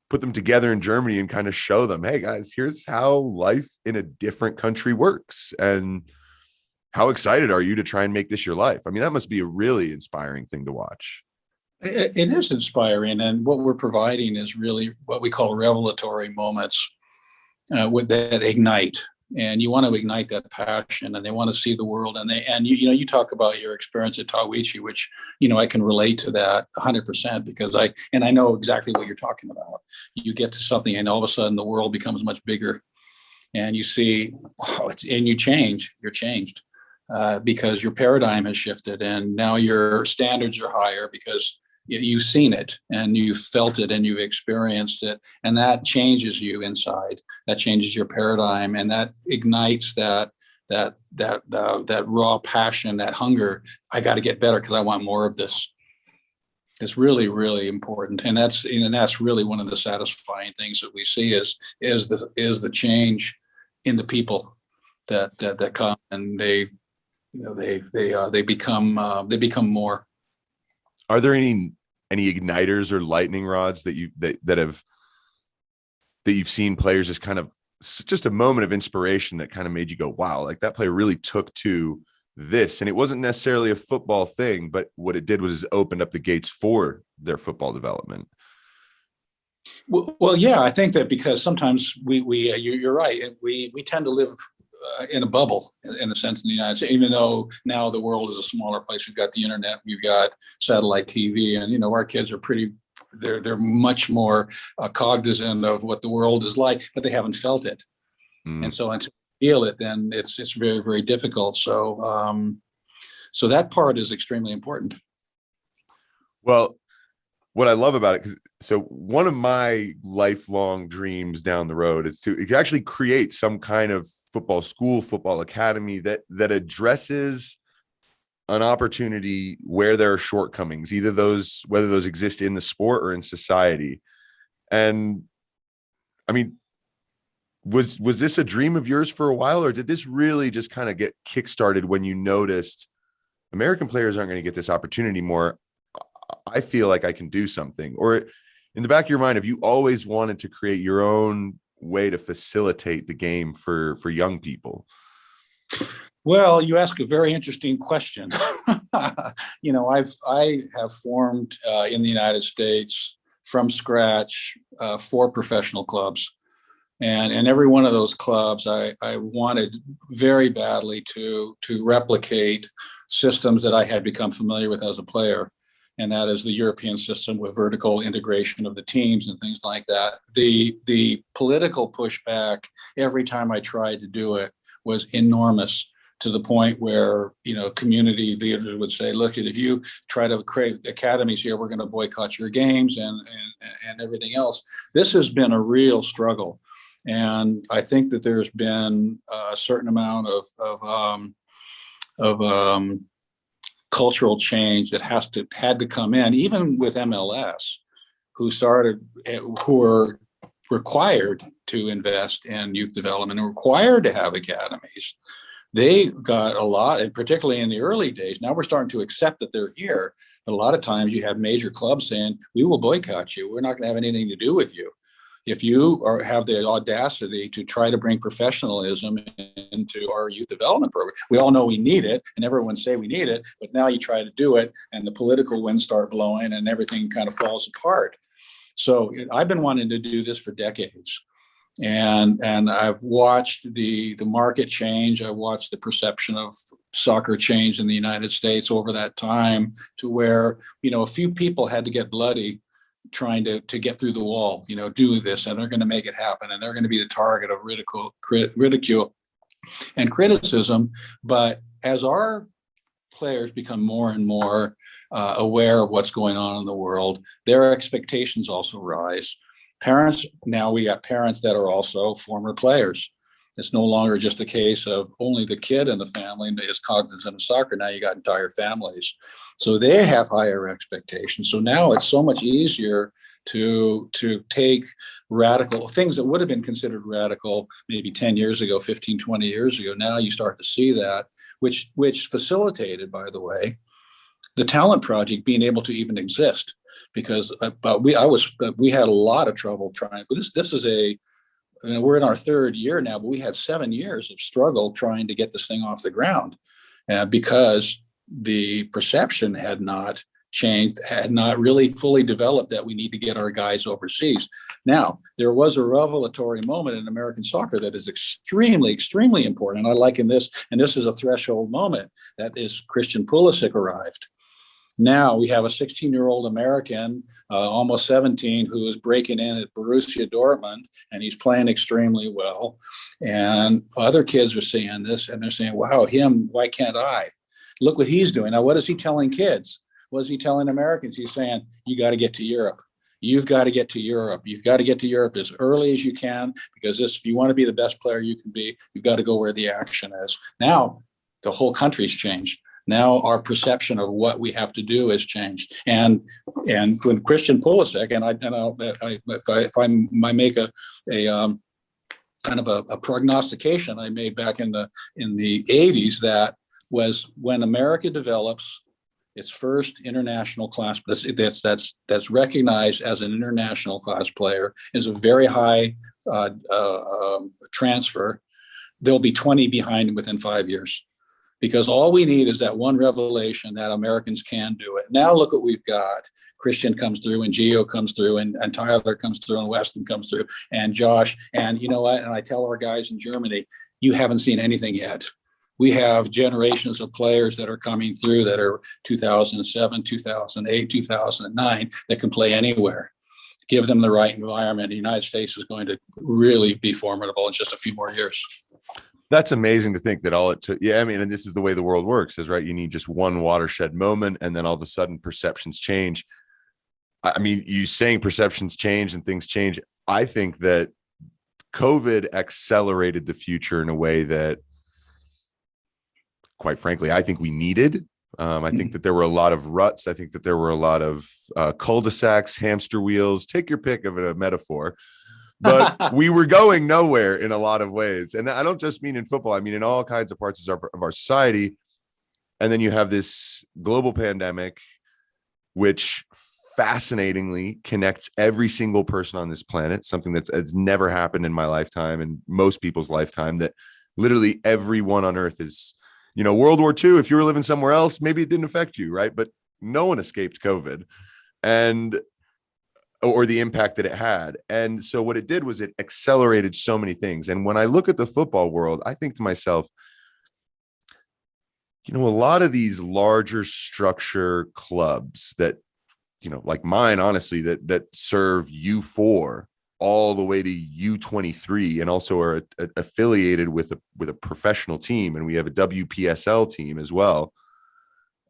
put them together in Germany and kind of show them, hey guys, here's how life in a different country works. And how excited are you to try and make this your life? I mean, that must be a really inspiring thing to watch. It is inspiring, and what we're providing is really what we call revelatory moments with that ignite. And you want to ignite that passion, and they want to see the world. And you talk about your experience at Tawichi, which I can relate to that 100%, because I know exactly what you're talking about. You get to something, and all of a sudden the world becomes much bigger, and you see, and you're changed because your paradigm has shifted, and now your standards are higher because you've seen it and you've felt it and you've experienced it, and that changes you inside. That changes your paradigm, and that ignites that raw passion, that hunger. I got to get better because I want more of this. It's really, really important, and that's really one of the satisfying things that we see is the change in the people that come, and they become more. Are there any igniters or lightning rods that you've seen players just a moment of inspiration that kind of made you go, wow, like that player really took to this? And it wasn't necessarily a football thing, but what it did was opened up the gates for their football development. Well, yeah, I think that because sometimes you're right. We tend to live in a bubble, in a sense, in the United States, even though now the world is a smaller place. We've got the internet, we've got satellite TV, and our kids are they're much more cognizant of what the world is like, but they haven't felt it. And so until you feel it, then it's very, very difficult. So so that part is extremely important. Well, what I love about it, so one of my lifelong dreams down the road is to actually create some kind of football school, football academy that addresses an opportunity where there are shortcomings, whether those exist in the sport or in society. And I mean, was this a dream of yours for a while, or did this really just kind of get kickstarted when you noticed American players aren't going to get this opportunity more? I feel like I can do something. Or in the back of your mind, have you always wanted to create your own way to facilitate the game for young people? Well, you ask a very interesting question. I have formed in the United States from scratch 4 professional clubs. And every one of those clubs, I wanted very badly to replicate systems that I had become familiar with as a player. And that is the European system with vertical integration of the teams and things like that. The political pushback every time I tried to do it was enormous, to the point where community leaders would say, look, if you try to create academies here, we're going to boycott your games and everything else. This has been a real struggle. And I think that there's been a certain amount of cultural change that had to come in, even with MLS, who were required to invest in youth development and required to have academies. They got a lot, and particularly in the early days. Now we're starting to accept that they're here, but a lot of times you have major clubs saying, we will boycott you. We're not going to have anything to do with you. If you have the audacity to try to bring professionalism into our youth development program, we all know we need it, and everyone say we need it, but now you try to do it, and the political winds start blowing, and everything kind of falls apart. So I've been wanting to do this for decades, and I've watched the market change. I watched the perception of soccer change in the United States over that time, to where a few people had to get bloody trying to get through the wall, do this, and they're going to make it happen, and they're going to be the target of ridicule and criticism. But as our players become more and more aware of what's going on in the world, their expectations also rise. Now we got parents that are also former players. It's no longer just a case of only the kid in the family is cognizant of soccer. Now you got entire families. So they have higher expectations. So now it's so much easier to take radical things that would have been considered radical maybe 10 years ago, 15, 20 years ago. Now you start to see that, which facilitated, by the way, the TalentProjekt being able to even exist. Because we had a lot of trouble trying. This is we're in our third year now, but we had 7 years of struggle trying to get this thing off the ground because the perception had not changed, had not really fully developed that we need to get our guys overseas. Now, there was a revelatory moment in American soccer that is extremely, extremely important. And I liken this, and this is a threshold moment, that is Christian Pulisic arrived. Now we have a 16-year-old American, almost 17, who is breaking in at Borussia Dortmund, and he's playing extremely well. And other kids are seeing this, and they're saying, wow, him, why can't I? Look what he's doing. Now, what is he telling kids? What is he telling Americans? He's saying, you got to get to Europe. You've got to get to Europe. You've got to get to Europe as early as you can, because if you want to be the best player you can be, you've got to go where the action is. Now, the whole country's changed. Now our perception of what we have to do has changed. And when Christian Pulisic, if I make a kind of a prognostication I made back in the 80s, that was when America develops its first international class that's recognized as an international class player, is a very high transfer. There'll be 20 behind him within 5 years. Because all we need is that one revelation that Americans can do it. Now look what we've got. Christian comes through, and Gio comes through, and Tyler comes through, and Weston comes through, and Josh. And you know what? And I tell our guys in Germany, you haven't seen anything yet. We have generations of players that are coming through that are 2007, 2008, 2009 that can play anywhere. Give them the right environment. The United States is going to really be formidable in just a few more years. That's amazing to think that all it took. Yeah, I mean, and this is the way the world works, is right. You need just one watershed moment, and then all of a sudden perceptions change. I mean, you saying perceptions change and things change. I think that COVID accelerated the future in a way that, quite frankly, I think we needed. I think that there were a lot of ruts. I think that there were a lot of cul-de-sacs, hamster wheels. Take your pick of a metaphor. But we were going nowhere in a lot of ways. And I don't just mean in football. I mean, in all kinds of parts of our society. And then you have this global pandemic, which fascinatingly connects every single person on this planet, something that's never happened in my lifetime and most people's lifetime, that literally everyone on earth is, World War II, if you were living somewhere else, maybe it didn't affect you, right? But no one escaped COVID. Or the impact that it had. And so what it did was it accelerated so many things. And when I look at the football world, I think to myself, a lot of these larger structure clubs that, like mine, honestly, that serve U4 all the way to U23 and also are affiliated with a professional team. And we have a WPSL team as well.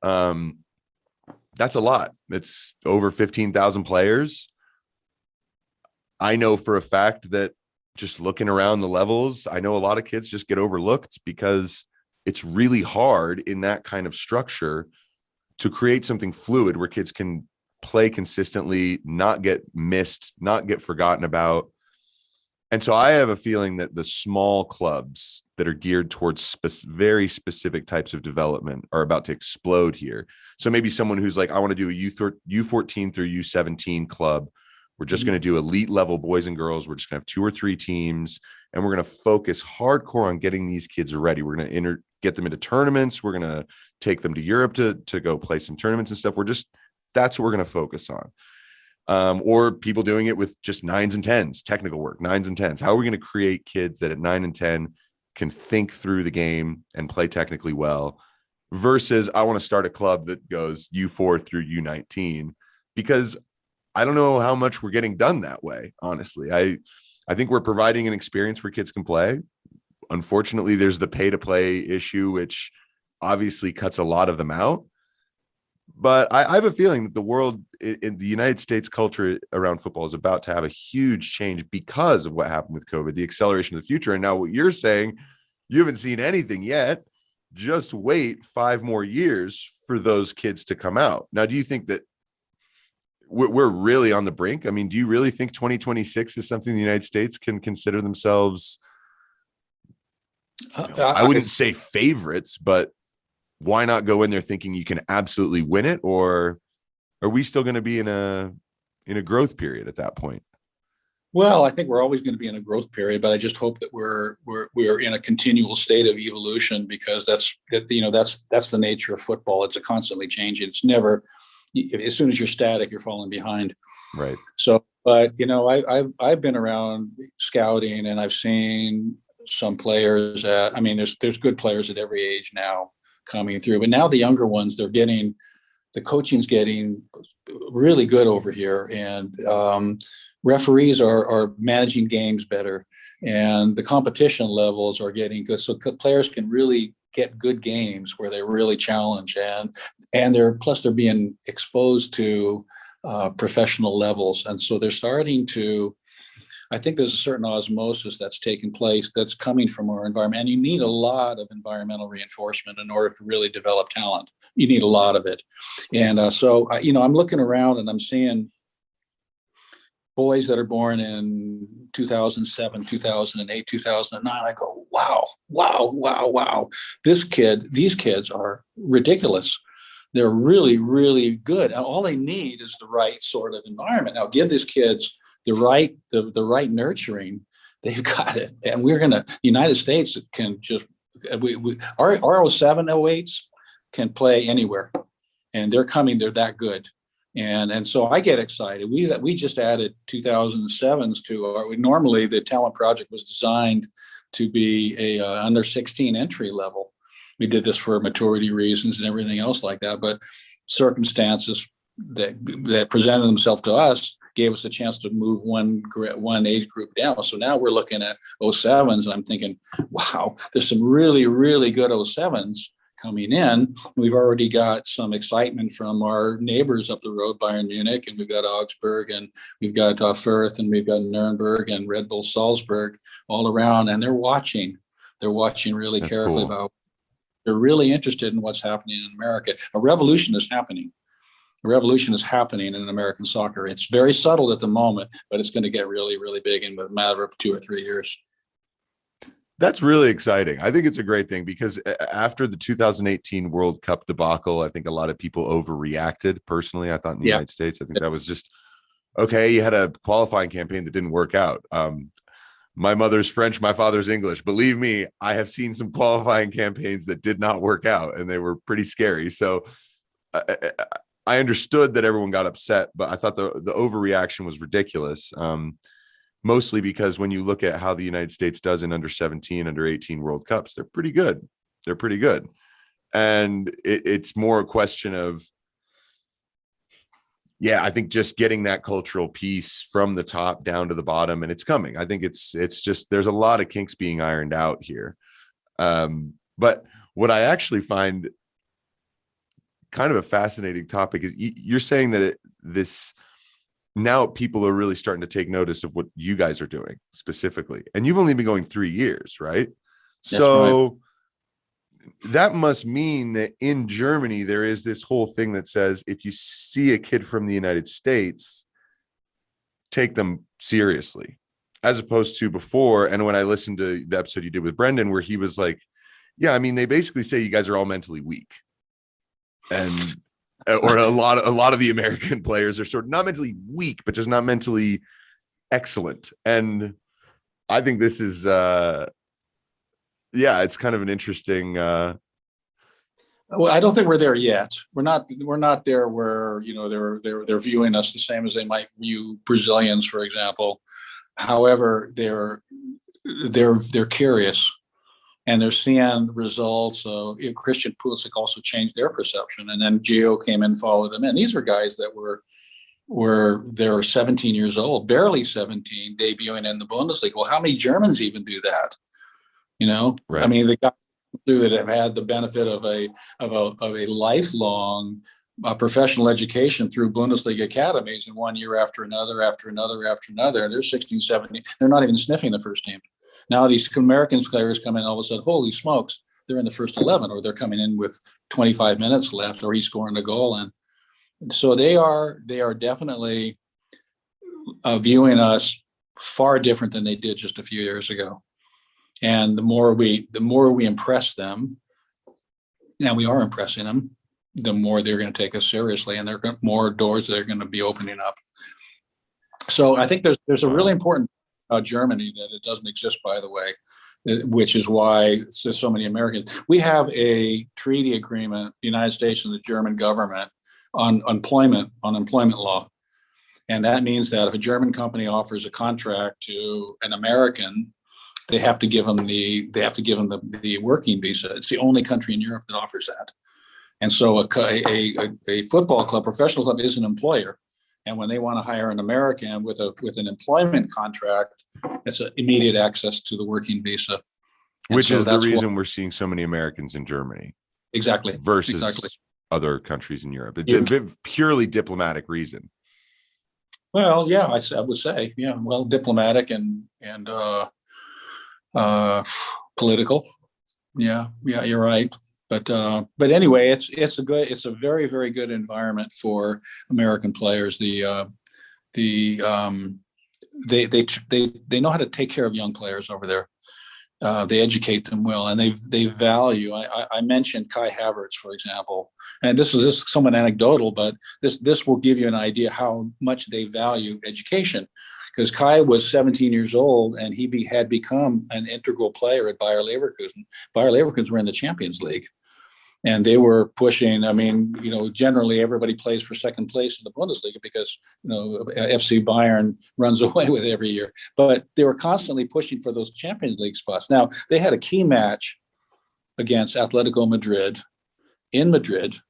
That's a lot. It's over 15,000 players. I know for a fact that just looking around the levels, I know a lot of kids just get overlooked because it's really hard in that kind of structure to create something fluid where kids can play consistently, not get missed, not get forgotten about. And so I have a feeling that the small clubs that are geared towards very specific types of development are about to explode here. So maybe someone who's like, I want to do a U14 through U17 club. We're just going to do elite level boys and girls. We're just going to have 2 or 3 teams, and we're going to focus hardcore on getting these kids ready. We're going to get them into tournaments. We're going to take them to Europe to go play some tournaments and stuff. That's what we're going to focus on. Or people doing it with just 9s and 10s, technical work, 9s and 10s. How are we going to create kids that at 9 and 10 can think through the game and play technically well, versus I want to start a club that goes U4 through U19, because I don't know how much we're getting done that way. Honestly, I think we're providing an experience where kids can play. Unfortunately, there's the pay to play issue, which obviously cuts a lot of them out. But I have a feeling that the world in the United States culture around football is about to have a huge change because of what happened with COVID, the acceleration of the future. And now what you're saying, you haven't seen anything yet. Just wait 5 more years for those kids to come out. Now, do you think that we're really on the brink? I mean, do you really think 2026 is something the United States can consider themselves? I wouldn't say favorites, but why not go in there thinking you can absolutely win it? Or are we still going to be in a growth period at that point? Well, I think we're always going to be in a growth period, but I just hope that we're in a continual state of evolution, because that's the nature of football. It's a constantly changing. It's never, as soon as you're static, you're falling behind. Right. So, but I've been around scouting, and I've seen some players. I mean, there's good players at every age now coming through, but now the younger ones, the coaching's getting really good over here, and referees are managing games better, and the competition levels are getting good, so players can really get good games where they really challenge, and they're being exposed to professional levels, and so they're starting to. I think there's a certain osmosis that's taking place that's coming from our environment. And you need a lot of environmental reinforcement in order to really develop talent. You need a lot of it. And so I'm looking around and I'm seeing boys that are born in 2007, 2008, 2009. I go, wow. These kids are ridiculous. They're really, really good. And all they need is the right sort of environment. Now give these kids the right nurturing, they've got it. And United States can just, our 07, 08s can play anywhere, and they're that good. And so I get excited. We just added 2007s to normally the TalentProjekt was designed to be a under 16 entry level. We did this for maturity reasons and everything else like that, but circumstances that presented themselves to us gave us a chance to move one age group down. So now we're looking at 07s, and I'm thinking, wow, there's some really, really good 07s coming in. We've already got some excitement from our neighbors up the road, Bayern Munich, and we've got Augsburg, and we've got Fürth, and we've got Nuremberg and Red Bull Salzburg all around, and they're watching really That's carefully cool. about. They're really interested in what's happening in America. A revolution is happening. A revolution is happening in American soccer. It's very subtle at the moment, but it's going to get really, really big in a matter of 2 or 3 years. That's really exciting. I think it's a great thing because after the 2018 World Cup debacle, I think a lot of people overreacted. Personally, I thought in the United States, I think that was just, okay, you had a qualifying campaign that didn't work out. My mother's French, my father's English. Believe me, I have seen some qualifying campaigns that did not work out, and they were pretty scary. So I understood that everyone got upset, but I thought the overreaction was ridiculous. Mostly because when you look at how the United States does in under 17, under 18 World Cups, they're pretty good. They're pretty good. And it's more a question of, I think just getting that cultural piece from the top down to the bottom, and it's coming. I think it's just, there's a lot of kinks being ironed out here. But what I actually find kind of a fascinating topic is you're saying that now people are really starting to take notice of what you guys are doing specifically. And you've only been going 3 years, right? That's right. That must mean that in Germany, there is this whole thing that says, if you see a kid from the United States, take them seriously, as opposed to before. And when I listened to the episode you did with Brendan, where he was like, yeah, I mean, they basically say you guys are all mentally weak. And or a lot of the American players are sort of not mentally weak, but just not mentally excellent. And I think this is, it's kind of an interesting. Well, I don't think we're there yet. We're not there where they're viewing us the same as they might view Brazilians, for example. However, they're curious. And they're seeing results. So Christian Pulisic also changed their perception. And then Gio came in, followed them in. These were guys that were where they're 17 years old, barely 17, debuting in the Bundesliga. Well, how many Germans even do that? I Right. mean, the guys that have had the benefit of a lifelong professional education through Bundesliga academies, and one year after another, after another, after another, they're 16, 17. They're not even sniffing the first team. Now these American players come in, all of a sudden, holy smokes, they're in the first 11, or they're coming in with 25 minutes left, or he's scoring a goal. And so they are definitely viewing us far different than they did just a few years ago. And the more we impress them, and we are impressing them, the more they're going to take us seriously, and there are more doors they're going to be opening up. So I think there's a really important Germany that it doesn't exist, by the way, which is why there's so many Americans. We have a treaty agreement, the United States and the German government, on employment law. And that means that if a German company offers a contract to an American, they have to give them the working visa. It's the only country in Europe that offers that. And so a football club, professional club, is an employer. And when they want to hire an American with an employment contract, it's immediate access to the working visa. And which is the reason we're seeing so many Americans in Germany. Exactly. Versus other countries in Europe. It's a purely diplomatic reason. Well, yeah, I would say, yeah, well, diplomatic and political. Yeah, you're right. But anyway, it's a very, very good environment for American players. They know how to take care of young players over there. They educate them well, and they value. I mentioned Kai Havertz, for example, and this is somewhat anecdotal, but this will give you an idea how much they value education. Because Kai was 17 years old, and he had become an integral player at Bayer Leverkusen. Bayer Leverkusen were in the Champions League, and they were pushing. I mean, generally everybody plays for second place in the Bundesliga because FC Bayern runs away with every year. But they were constantly pushing for those Champions League spots. Now they had a key match against Atletico Madrid in Madrid,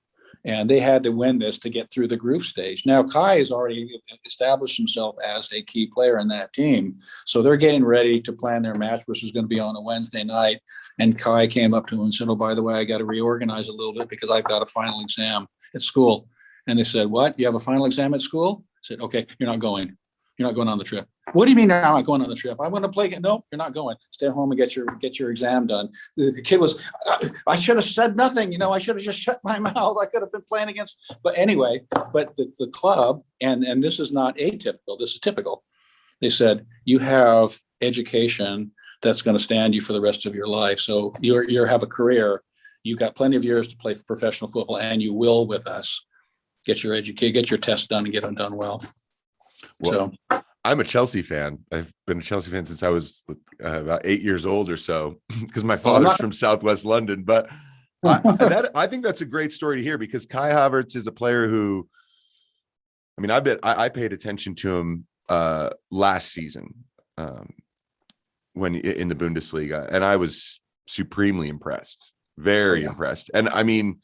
and they had to win this to get through the group stage. Now Kai has already established himself as a key player in that team, so they're getting ready to plan their match, which is going to be on a Wednesday night. And Kai came up to him and said, "Oh, by the way, I got to reorganize a little bit because I've got a final exam at school." And they said, "What? You have a final exam at school?" I said, "Okay, you're not going. You're not going on the trip." "What do you mean I'm not going on the trip? I want to play." "No, you're not going. Stay home and get your exam done." The kid was, "I should have said nothing. I should have just shut my mouth. I could have been playing against." But anyway, the club, and this is not atypical, this is typical. They said, "You have education that's going to stand you for the rest of your life. So you have a career. You've got plenty of years to play professional football, and you will with us. Get your tests done and get them done well." Well, so I'm a Chelsea fan. I've been a Chelsea fan since I was about 8 years old or so, because my father's from Southwest London. But I think that's a great story to hear, because Kai Havertz is a player who, I mean, I paid attention to him last season when in the Bundesliga, and I was supremely impressed, very impressed. And I mean,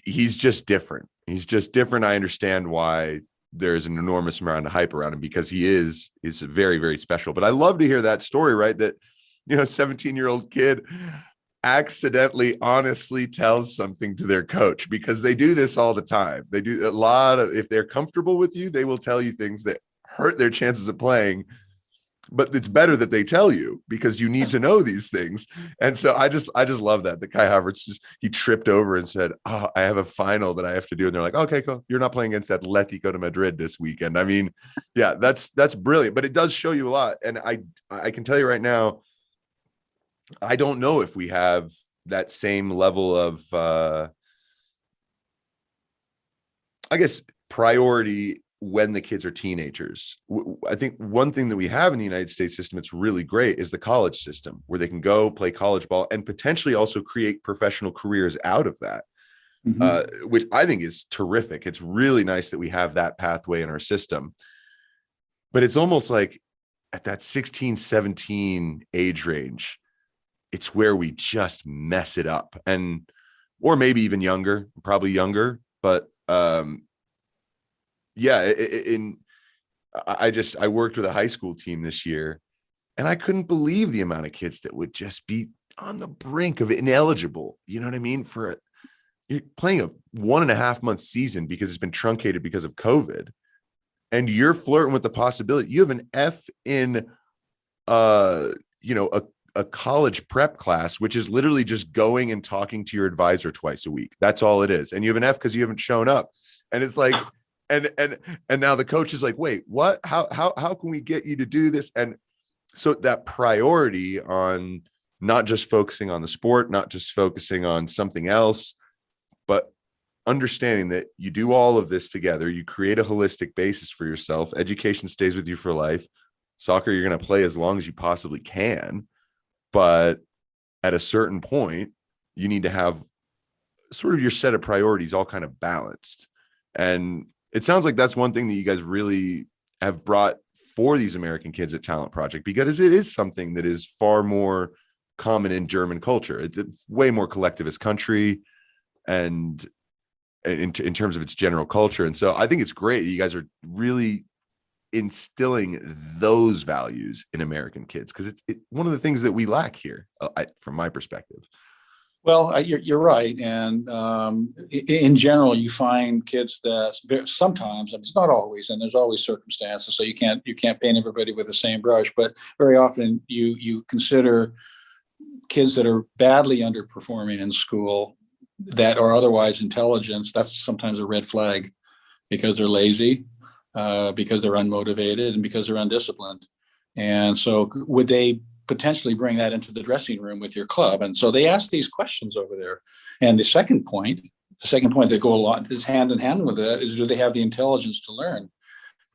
he's just different. He's just different. I understand why there's an enormous amount of hype around him, because he is very, very special. But I love to hear that story, right? That, 17-year-old kid accidentally honestly tells something to their coach, because they do this all the time. They do a lot of, if they're comfortable with you, they will tell you things that hurt their chances of playing. But it's better that they tell you, because you need to know these things. And so I just love that. The Kai Havertz he tripped over and said, "Oh, I have a final that I have to do." And they're like, "Okay, cool. You're not playing against Atletico de Madrid this weekend." I mean, yeah, that's brilliant. But it does show you a lot. And I can tell you right now, I don't know if we have that same level of, I guess, priority when the kids are teenagers. I think one thing that we have in the United States system that's really great is the college system, where they can go play college ball and potentially also create professional careers out of that, which I think is terrific. It's really nice that we have that pathway in our system. But it's almost like at that 16, 17 age range, it's where we just mess it up. Or maybe even younger, probably younger, but yeah, I worked with a high school team this year, and I couldn't believe the amount of kids that would just be on the brink of ineligible. You know what I mean? You're playing a 1.5 month season because it's been truncated because of COVID, and you're flirting with the possibility you have an F in a college prep class, which is literally just going and talking to your advisor twice a week. That's all it is. And you have an F because you haven't shown up. And it's like, and now the coach is like, wait, what? How can we get you to do this? And so that priority on not just focusing on the sport, not just focusing on something else, but understanding that you do all of this together, you create a holistic basis for yourself. Education stays with you for life. Soccer, you're going to play as long as you possibly can. But at a certain point, you need to have sort of your set of priorities all kind of balanced. And it sounds like that's one thing that you guys really have brought for these American kids at TalentProjekt, because it is something that is far more common in German culture. It's a way more collectivist country, and in terms of its general culture. And so I think it's great that you guys are really instilling those values in American kids, because it's one of the things that we lack here, from my perspective. Well, you're right, and in general, you find kids that sometimes, and it's not always, and there's always circumstances, so you can't paint everybody with the same brush. But very often, you consider kids that are badly underperforming in school that are otherwise intelligent. That's sometimes a red flag, because they're lazy, because they're unmotivated, and because they're undisciplined. And so would they potentially bring that into the dressing room with your club? And so they ask these questions over there. And the second point that go a lot, is hand in hand with that, is, do they have the intelligence to learn?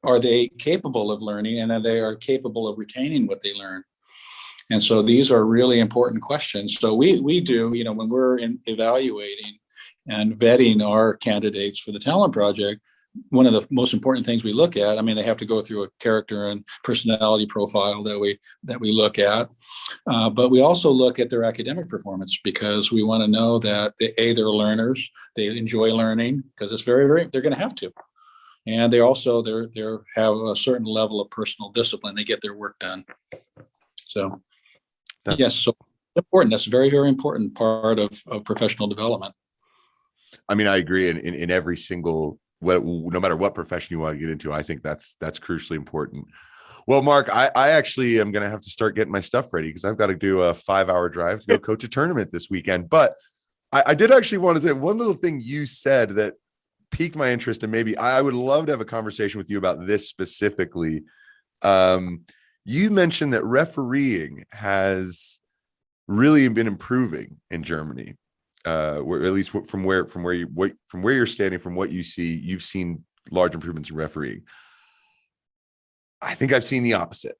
Are they capable of learning, and are they capable of retaining what they learn? And so these are really important questions. So we do, when we're evaluating and vetting our candidates for the TalentProjekt, one of the most important things we look at, they have to go through a character and personality profile that we look at, but we also look at their academic performance, because we want to know that they're learners, they enjoy learning, because it's very, very, they're going to have to, and they also they have a certain level of personal discipline. They get their work done. So yes, so important. That's a very, very important part of professional development. I agree in every single, no matter what profession you want to get into. I think that's crucially important. Well, Mark, I actually am going to have to start getting my stuff ready, because I've got to do a 5-hour drive to go coach a tournament this weekend. But I did actually want to say one little thing you said that piqued my interest, and maybe I would love to have a conversation with you about this specifically. You mentioned that refereeing has really been improving in Germany. Where, at least from where you're standing, from what you see, you've seen large improvements in refereeing. I think I've seen the opposite.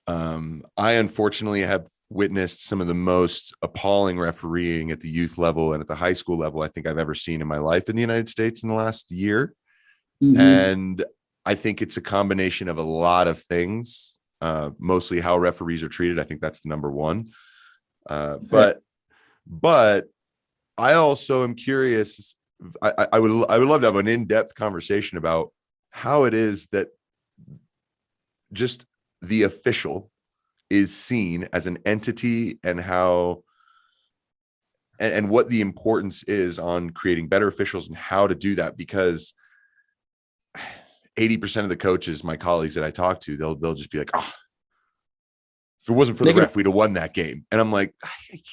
I unfortunately have witnessed some of the most appalling refereeing at the youth level and at the high school level I think I've ever seen in my life in the United States in the last year. Mm-hmm. And I think it's a combination of a lot of things, mostly how referees are treated. I think that's the number one. But I also am curious. I would love to have an in-depth conversation about how it is that just the official is seen as an entity, and how and what the importance is on creating better officials and how to do that. Because 80% of the coaches, my colleagues that I talk to, they'll just be like, oh, if it wasn't for the ref, we'd have won that game. And I'm like,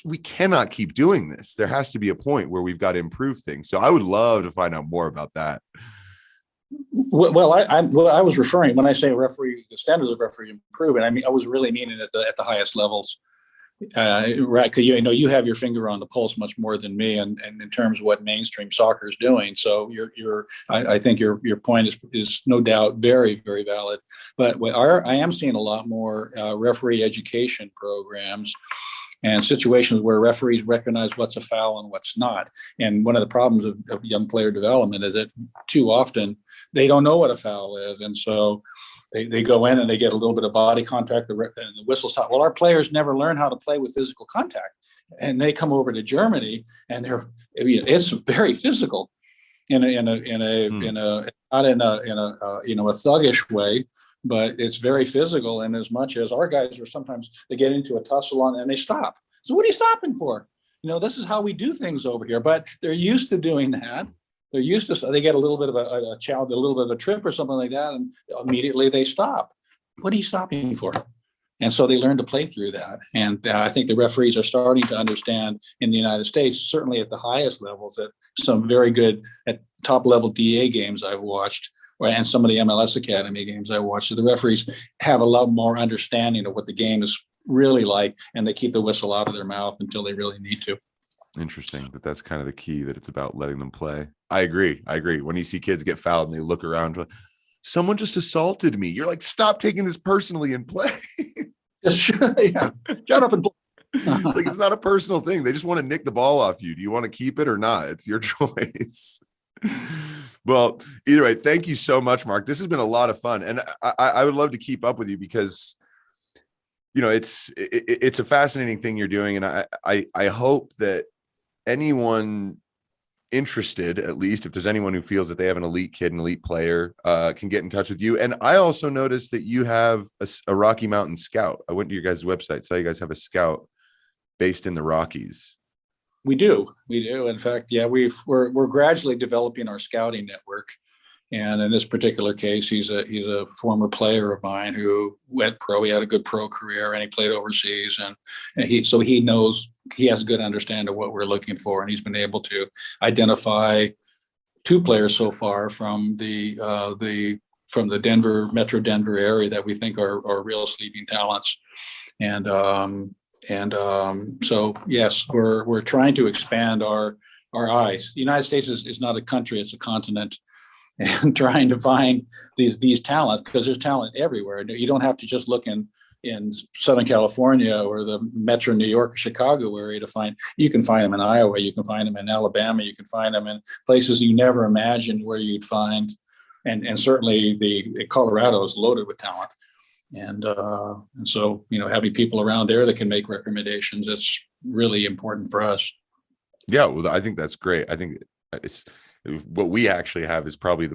we cannot keep doing this. There has to be a point where we've got to improve things. So I would love to find out more about that. Well, I was referring, when I say referee, the standards of referee improvement, I was really meaning at the highest levels. Right, because you have your finger on the pulse much more than me, and in terms of what mainstream soccer is doing. So I think your point is no doubt very, very valid. But I am seeing a lot more referee education programs and situations where referees recognize what's a foul and what's not. And one of the problems of young player development is that too often they don't know what a foul is, and so they go in and they get a little bit of body contact, and the whistle stop. Well, our players never learn how to play with physical contact, and they come over to Germany, and it's very physical. not in a thuggish way, but it's very physical. And as much as our guys are sometimes, they get into a tussle and they stop. So what are you stopping for? This is how we do things over here. But they're used to doing that. They're used to, they get a little bit of a challenge, a little bit of a trip or something like that, and immediately they stop. What are you stopping for? And so they learn to play through that. And I think the referees are starting to understand in the United States, certainly at the highest levels, that some very good at top level DA games I've watched, and some of the MLS Academy games I watched, so the referees have a lot more understanding of what the game is really like, and they keep the whistle out of their mouth until they really need to. Interesting that's kind of the key, that it's about letting them play. I agree. When you see kids get fouled and they look around, someone just assaulted me. You're like, stop taking this personally and play. Shut up and play. It's like, it's not a personal thing. They just want to nick the ball off you. Do you want to keep it or not? It's your choice. Well, either way, thank you so much, Mark. This has been a lot of fun. And I would love to keep up with you because, it's a fascinating thing you're doing. And I hope that anyone interested, at least if there's anyone who feels that they have an elite kid, an elite player, can get in touch with you. And I also noticed that you have a Rocky Mountain Scout. I went to your guys' website, saw you guys have a scout based in the Rockies. We do. In fact, we're gradually developing our scouting network. And in this particular case, he's a former player of mine who went pro. He had a good pro career, and he played overseas, and he knows, he has a good understanding of what we're looking for, and he's been able to identify 2 players so far from the Metro Denver area that we think are real sleeping talents, so yes, we're trying to expand our eyes. The United States is not a country; it's a continent. And trying to find these talents, because there's talent everywhere. You don't have to just look in Southern California or the Metro New York, Chicago area to find. You can find them in Iowa, you can find them in Alabama, you can find them in places you never imagined where you'd find. And certainly the Colorado is loaded with talent. And so, having people around there that can make recommendations, it's really important for us. Yeah, well, I think that's great. I think it's what we actually have is probably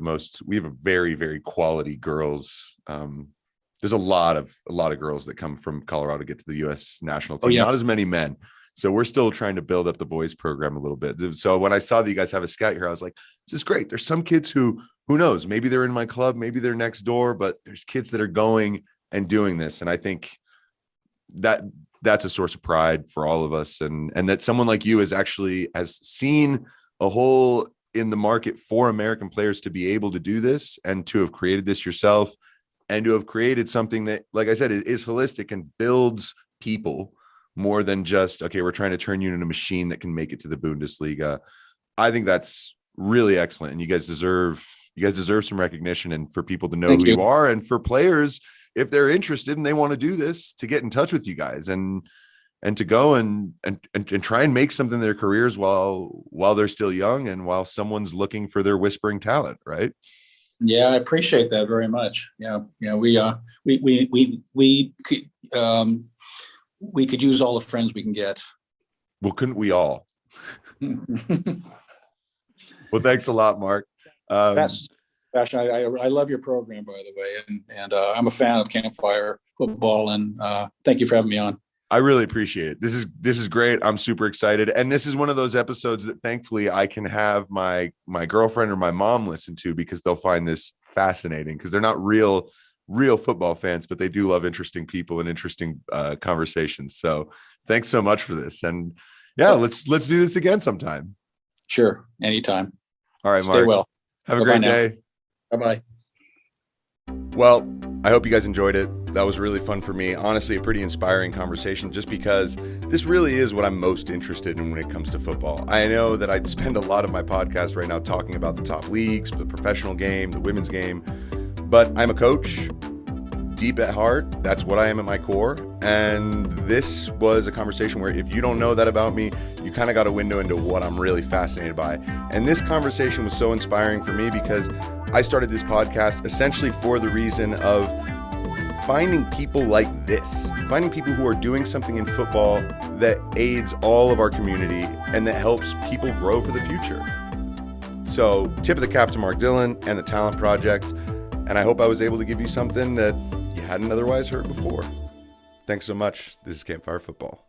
we have a very, very quality girls. There's a lot of girls that come from Colorado to get to the U.S. national team. Not as many men. So we're still trying to build up the boys program a little bit. So when I saw that you guys have a scout here, I was like, this is great. There's some kids who knows, maybe they're in my club, maybe they're next door, but there's kids that are going and doing this. And I think that's a source of pride for all of us. And that someone like you has seen a hole in the market for American players to be able to do this, and to have created this yourself, and to have created something that, like I said, is holistic and builds people more than just, okay, we're trying to turn you into a machine that can make it to the Bundesliga. I think that's really excellent. And you guys deserve some recognition, and for people to know who you are, and for players, if they're interested and they want to do this, to get in touch with you guys and to go and try and make something of their careers while they're still young, and while someone's looking for their whispering talent, right? Yeah, I appreciate that very much. Yeah, we could use all the friends we can get. Well, couldn't we all? Well, thanks a lot, Mark. Sebastian, I love your program, by the way, and I'm a fan of Campfire Football, and thank you for having me on. I really appreciate it. This is great. I'm super excited. And this is one of those episodes that thankfully I can have my girlfriend or my mom listen to, because they'll find this fascinating, because they're not real football fans, but they do love interesting people and interesting conversations. So thanks so much for this. And yeah, let's do this again sometime. Sure. Anytime. All right, Mark. Stay well. Have a great day. Bye-bye. Well, I hope you guys enjoyed it. That was really fun for me. Honestly, a pretty inspiring conversation, just because this really is what I'm most interested in when it comes to football. I know that I'd spend a lot of my podcast right now talking about the top leagues, the professional game, the women's game, but I'm a coach. Deep at heart, that's what I am at my core. And this was a conversation where, if you don't know that about me, you kind of got a window into what I'm really fascinated by. And this conversation was so inspiring for me, because I started this podcast essentially for the reason of finding people like this, finding people who are doing something in football that aids all of our community and that helps people grow for the future. So tip of the cap to Mark Dillon and the Talent Project. And I hope I was able to give you something that you hadn't otherwise heard before. Thanks so much. This is Campfire Football.